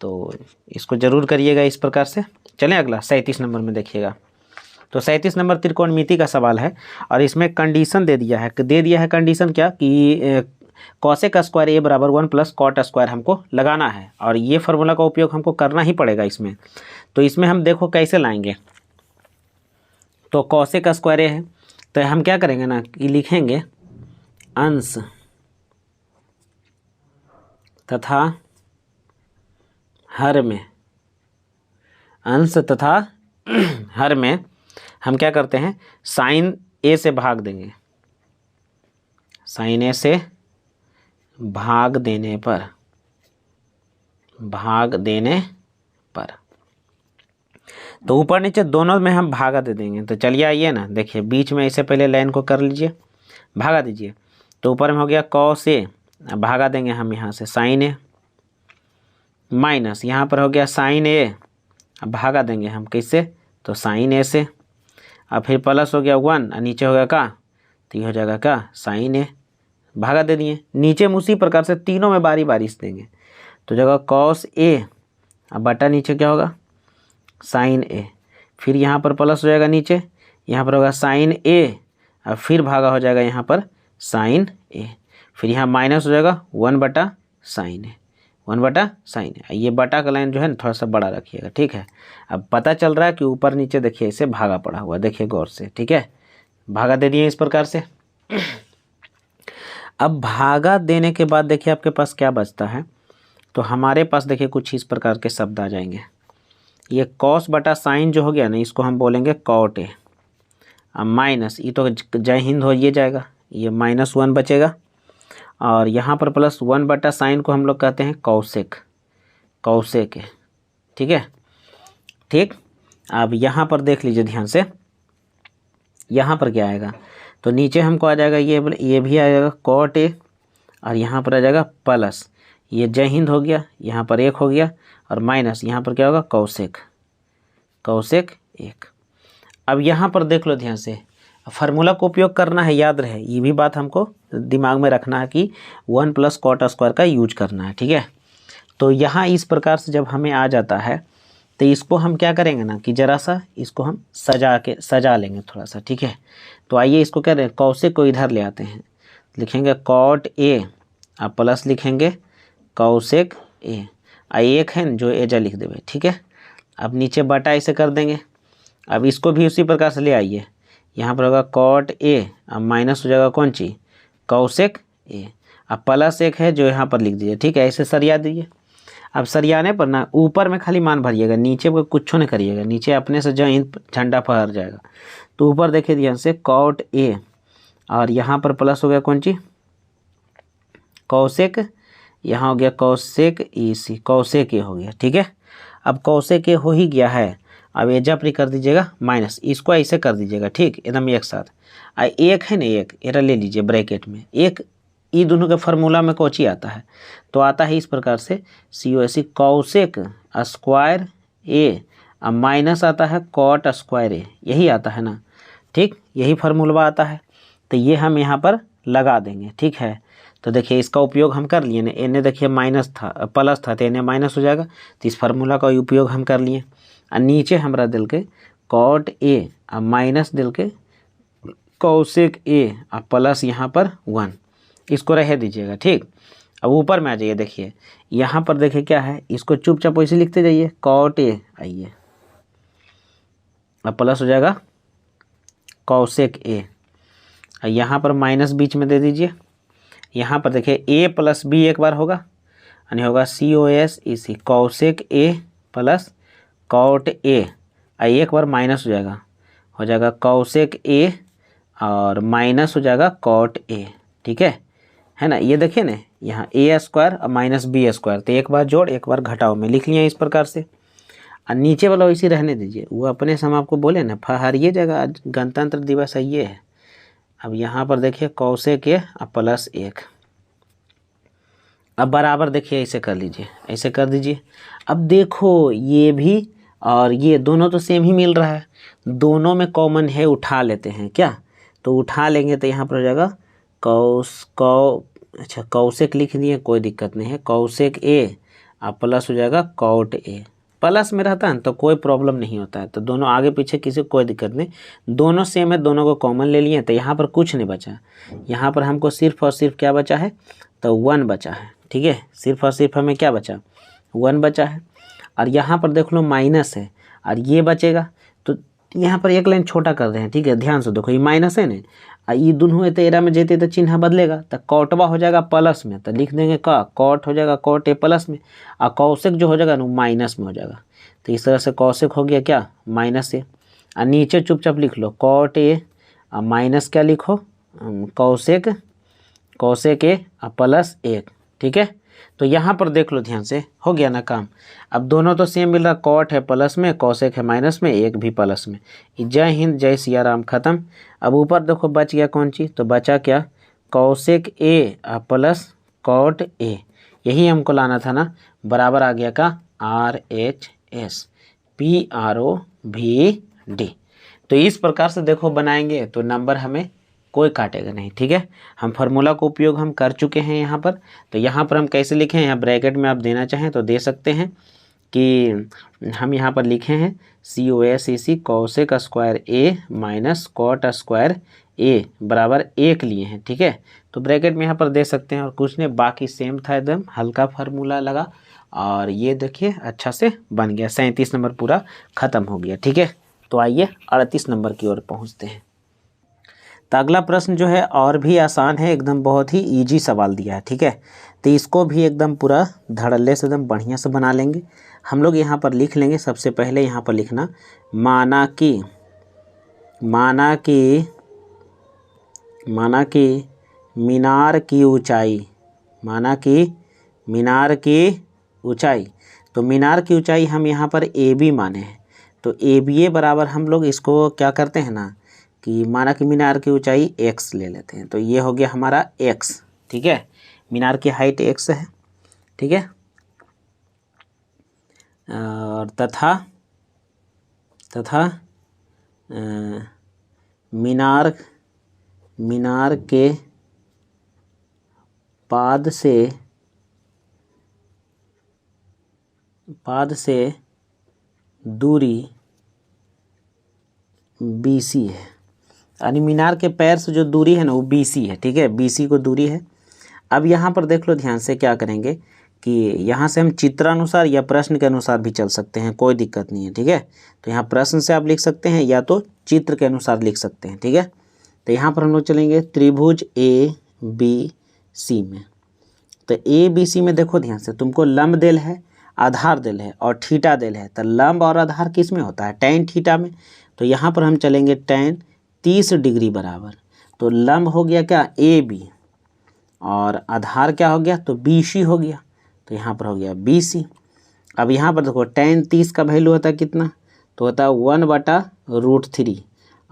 तो इसको ज़रूर करिएगा इस प्रकार से। चलें अगला 37 नंबर में देखिएगा। तो 37 नंबर त्रिकोणमिति का सवाल है और इसमें कंडीशन दे दिया है कंडीशन क्या कि कॉसेक स्क्वायर ए बराबर 1 प्लस कॉट स्क्वायर हमको लगाना है, और ये फार्मूला का उपयोग हमको करना ही पड़ेगा इसमें। तो इसमें हम देखो कैसे लाएंगे। तो कॉसेक स्क्वायर ए है तो हम क्या करेंगे ना कि लिखेंगे अंश तथा हर में, अंश तथा हर में हम क्या करते हैं साइन ए से भाग देंगे, साइन ए से भाग देने पर, भाग देने पर तो ऊपर नीचे दोनों में हम भागा दे देंगे। तो चलिए आइए ना देखिए बीच में इसे पहले लाइन को कर लीजिए, भागा दीजिए। तो ऊपर में हो गया कॉस ए, भागा देंगे हम यहाँ से साइन ए, माइनस यहाँ पर हो गया साइन ए, अब भागा देंगे हम किससे तो साइन ए से, अब फिर प्लस हो गया 1 और नीचे हो गया का, तो ये हो जाएगा का साइन ए, भागा दे दिए। नीचे में उसी प्रकार से तीनों में बारी बारी से देंगे, तो जगह कॉस ए, अब बटा नीचे क्या होगा साइन ए, फिर यहाँ पर प्लस हो जाएगा नीचे, यहाँ पर होगा साइन ए, और फिर भागा हो जाएगा यहाँ पर साइन ए, फिर यहाँ माइनस हो जाएगा 1 बटा साइन ए, 1 बटा साइन ए। ये बटा का लाइन जो है ना थोड़ा सा बड़ा रखिएगा, ठीक है। अब पता चल रहा है कि ऊपर नीचे देखिए इसे भागा पड़ा हुआ, देखिए गौर से, ठीक है। भागा दे दिए इस प्रकार से। अब भागा देने के बाद देखिए आपके पास क्या बचता है, तो हमारे पास देखिए कुछ इस प्रकार के शब्द आ जाएंगे। ये कॉस बटा साइन जो हो गया ना इसको हम बोलेंगे कॉट ए, अब माइनस ये तो जय हिंद हो ये जाएगा, ये -1 बचेगा, और यहाँ पर प्लस 1 बटा साइन को हम लोग कहते हैं कौसेक, कौसेक है, ठीक है। ठीक, अब यहाँ पर देख लीजिए ध्यान से, यहाँ पर क्या आएगा तो नीचे हमको आ जाएगा ये भी आ जाएगा कॉट ए, और यहाँ पर आ जाएगा प्लस, ये जय हिंद हो गया, यहाँ पर 1 हो गया, और माइनस यहाँ पर क्या होगा कौसेक, कौसेक 1। अब यहाँ पर देख लो ध्यान से, फार्मूला को उपयोग करना है, याद रहे ये भी बात हमको दिमाग में रखना है कि 1 प्लस कॉट स्क्वायर का यूज करना है, ठीक है। तो यहाँ इस प्रकार से जब हमें आ जाता है तो इसको हम क्या करेंगे ना कि ज़रा सा इसको हम सजा लेंगे थोड़ा सा, ठीक है। तो आइए इसको क्या करें कौसेक को इधर ले आते हैं, लिखेंगे कॉट ए, आप प्लस लिखेंगे कौशिक ए, एक है जो एजा लिख देवे, ठीक है। अब नीचे बटा इसे कर देंगे। अब इसको भी उसी प्रकार से ले आइए, यहाँ पर होगा कॉट ए, अब माइनस हो जाएगा कौन चीज, कौशिक ए, अब प्लस एक है जो यहाँ पर लिख दीजिए, ठीक है। ऐसे सरिया दीजिए। अब सरियाने पर ना ऊपर में खाली मान भरिएगा, नीचे को कुछ नहीं करिएगा, नीचे अपने से झंडा फहर जाएगा। तो ऊपर देखिए ध्यान से कॉट ए, और यहाँ पर प्लस हो गया कौन ची, कौशिक, यहाँ हो गया कौशिक ई सी, कौशिक ए हो गया, ठीक है। अब कौशिक ए हो ही गया है। अब एजा पर कर दीजिएगा माइनस, इसको ऐसे कर दीजिएगा, ठीक, एकदम एक साथ। एक है ना, एक एरा ले लीजिए ब्रैकेट में, एक ई दोनों के फार्मूला में कौची आता है, तो आता है इस प्रकार से COSC कौशिक स्क्वायर ए, अब माइनस आता है कॉट स्क्वायर ए, यही आता है ना, ठीक, यही फार्मूला आता है। तो ये हम यहाँ पर लगा देंगे, ठीक है। तो देखिए इसका उपयोग हम कर लिए ना, एने देखिए माइनस था प्लस था तो एने माइनस हो जाएगा, तो इस फार्मूला का उपयोग हम कर लिए। और नीचे हमरा दिल के कॉट ए, अब माइनस दिल के कौशिक ए, अब प्लस यहाँ पर 1, इसको रह दीजिएगा, ठीक। अब ऊपर में आ जाइए, देखिए यहाँ पर देखिए क्या है, इसको चुपचाप वैसे लिखते जाइए, कॉट ए आइए, अब प्लस हो जाएगा कौशिक ए, यहाँ पर माइनस बीच में दे दीजिए। यहाँ पर देखिए ए प्लस बी एक बार होगा, यानी होगा COSEC cosec A plus cot A, एक बार माइनस हो जाएगा कौशिक ए, और माइनस हो जाएगा कॉट ए, ठीक है ना। ये देखिए ना यहाँ ए स्क्वायर और माइनस बी स्क्वायर, तो एक बार जोड़ एक बार घटाओ में लिख लिया इस प्रकार से। और नीचे वाला वैसे रहने दीजिए, वो अपने से हम आपको बोले ना फहरिएगा, आज गणतंत्र दिवस है ये है। अब यहाँ पर देखिए कौशिक ए और प्लस 1, अब बराबर देखिए ऐसे कर लीजिए, ऐसे कर दीजिए। अब देखो ये भी और ये दोनों तो सेम ही मिल रहा है, दोनों में कॉमन है, उठा लेते हैं क्या, तो उठा लेंगे तो यहाँ पर हो जाएगा अच्छा कौशिक लिख दिए, कोई दिक्कत नहीं है, कौशिक ए और प्लस हो जाएगा कॉट ए। प्लस में रहता है तो कोई प्रॉब्लम नहीं होता है, तो दोनों आगे पीछे किसी को कोई दिक्कत नहीं, दोनों सेम है, दोनों को कॉमन ले लिए, तो यहाँ पर कुछ नहीं बचा। यहाँ पर हमको सिर्फ और सिर्फ क्या बचा है, तो 1 बचा है, ठीक है। सिर्फ और सिर्फ हमें क्या बचा, 1 बचा है। और यहाँ पर देख लो माइनस है, और ये बचेगा, तो यहाँ पर एक लाइन छोटा कर रहे हैं, ठीक है, ध्यान से देखो, ये माइनस है ना, ये दोनों तेरा में जेते तो चिन्ह बदलेगा, तो कॉटवा हो जाएगा प्लस में, तो लिख देंगे का कॉट हो जाएगा कॉट ए प्लस में, और कौशिक जो हो जाएगा ना माइनस में हो जाएगा। तो इस तरह से कौशिक हो गया क्या, माइनस ए, और नीचे चुपचाप लिख लो कॉट ए और माइनस क्या लिखो, कौशिक ए और प्लस 1, ठीक है। तो यहाँ पर देख लो ध्यान से, हो गया ना काम। अब दोनों तो सेम मिल रहा, कॉट है प्लस में, कौशिक है माइनस में, 1 भी प्लस में। जय हिंद जय सिया राम, खत्म। अब ऊपर देखो बच गया कौन चीज़, तो बचा क्या, कौशिक ए प्लस कॉट ए, यही हमको लाना था ना, बराबर आ गया का RHS PROVD। तो इस प्रकार से देखो बनाएंगे तो नंबर हमें कोई काटेगा नहीं, ठीक है। हम फार्मूला का उपयोग हम कर चुके हैं यहाँ पर। तो यहाँ पर हम कैसे लिखें, यहाँ ब्रैकेट में आप देना चाहें तो दे सकते हैं, कि हम यहाँ पर लिखे हैं COSEC कौशिक स्क्वायर ए माइनस कॉट स्क्वायर ए बराबर 1 लिए हैं, ठीक है। तो ब्रैकेट में यहाँ पर दे सकते हैं, और कुछ नहीं, बाकी सेम था, एकदम हल्का फार्मूला लगा, और ये देखिए अच्छा से बन गया। 37 नंबर पूरा ख़त्म हो गया, ठीक है। तो आइए 38 नंबर की ओर पहुँचते हैं। तो अगला प्रश्न जो है और भी आसान है, एकदम बहुत ही इजी सवाल दिया है, ठीक है। तो इसको भी एकदम पूरा धड़ल्ले से एकदम बढ़िया से बना लेंगे हम लोग। यहाँ पर लिख लेंगे, सबसे पहले यहाँ पर लिखना माना कि मीनार की ऊंचाई, माना कि मीनार की ऊंचाई, तो मीनार की ऊंचाई हम यहाँ पर AB माने हैं, तो ABA बराबर हम लोग इसको क्या करते हैं ना, कि माना कि मीनार की ऊंचाई x ले लेते हैं, तो ये हो गया हमारा x, ठीक है। मीनार की हाइट x है, ठीक है। और तथा मीनार के पाद से दूरी BC है, यानी मीनार के पैर से जो दूरी है ना वो BC है, ठीक है, BC को दूरी है। अब यहाँ पर देख लो ध्यान से क्या करेंगे कि यहाँ से हम चित्रानुसार या प्रश्न के अनुसार भी चल सकते हैं, कोई दिक्कत नहीं है, ठीक है। तो यहाँ प्रश्न से आप लिख सकते हैं या तो चित्र के अनुसार लिख सकते हैं, ठीक है। तो यहाँ पर हम लोग चलेंगे त्रिभुज ABC में। तो ABC में देखो ध्यान से, तुमको लंब दिल है, आधार दिल है और थीटा दिल है। तो लंब और आधार किस में होता है? tan थीटा में। तो यहाँ पर हम चलेंगे tan 30 डिग्री बराबर। तो लंब हो गया क्या? AB, और आधार क्या हो गया? तो BC हो गया। तो यहाँ पर हो गया BC। अब यहाँ पर देखो tan 30 का वैल्यू होता है कितना? तो होता है 1/√3,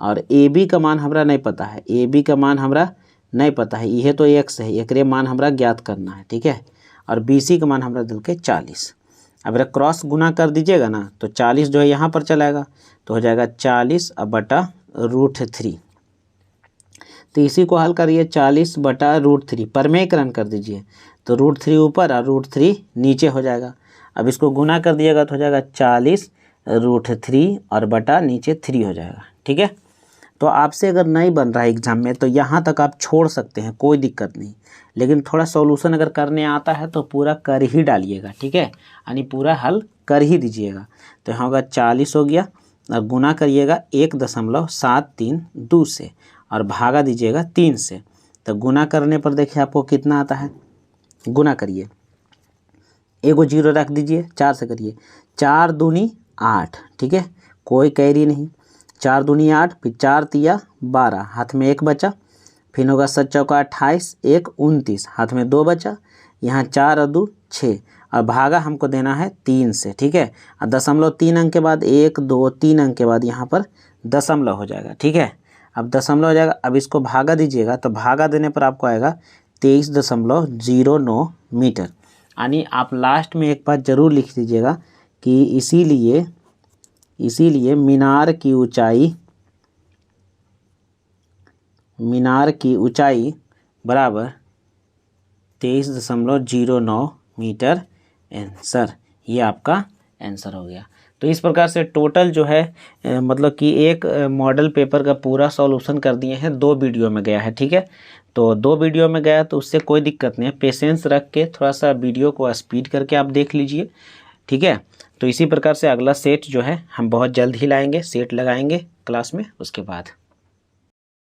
और AB का मान हमरा नहीं पता है, AB का मान हमरा नहीं पता है, यह तो x है, एकरे मान हमरा ज्ञात करना है, ठीक है। और BC का मान हमरा दिल के 40। अब अगर क्रॉस गुना कर दीजिएगा ना तो 40 जो है यहाँ पर चलाएगा, तो हो जाएगा 40/√3। तो इसी को हल करिए, 40/√3 परमेकरण कर दीजिए, तो √3 ऊपर और √3 नीचे हो जाएगा। अब इसको गुना कर दिएगा तो हो जाएगा 40√3 और बटा नीचे 3 हो जाएगा, ठीक है। तो आपसे अगर नहीं बन रहा है एग्जाम में तो यहाँ तक आप छोड़ सकते हैं, कोई दिक्कत नहीं, लेकिन थोड़ा सॉल्यूशन अगर करने आता है तो पूरा कर ही डालिएगा, ठीक है, यानी पूरा हल कर ही दीजिएगा। तो यहाँ होगा 40 हो गया, और गुना करिएगा 1.732 से, और भागा दीजिएगा 3 से। तो गुना करने पर देखिए आपको कितना आता है, गुना करिए, एगो 0 रख दीजिए, 4 से करिए, 4 दूनी 8, ठीक है, कोई कैरी नहीं, 4 दूनी 8, फिर 4 तिया 12, हाथ में 1 बचा, फिर होगा 7 चौका 28, 1 29, हाथ में 2 बचा, यहाँ 4 और 2 6, और भागा हमको देना है 3 से, ठीक है। और दशमलव 3 अंक के बाद 1 2 3 अंक के बाद यहाँ पर दशमलव हो जाएगा, ठीक है। अब दशमलव हो जाएगा, अब इसको भागा दीजिएगा, तो भागा देने पर आपको आएगा 23.09 मीटर। यानी आप लास्ट में एक बात जरूर लिख दीजिएगा कि इसीलिए मीनार की ऊंचाई बराबर 23.09 मीटर आंसर, ये आपका आंसर हो गया। तो इस प्रकार से टोटल जो है मतलब कि एक मॉडल पेपर का पूरा सॉल्यूशन कर दिए हैं, 2 वीडियो में गया है, ठीक है। तो 2 वीडियो में गया तो उससे कोई दिक्कत नहीं है, पेशेंस रख के थोड़ा सा वीडियो को स्पीड करके आप देख लीजिए, ठीक है। तो इसी प्रकार से अगला सेट जो है हम बहुत जल्द ही लाएंगे, सेट लगाएंगे क्लास में उसके बाद।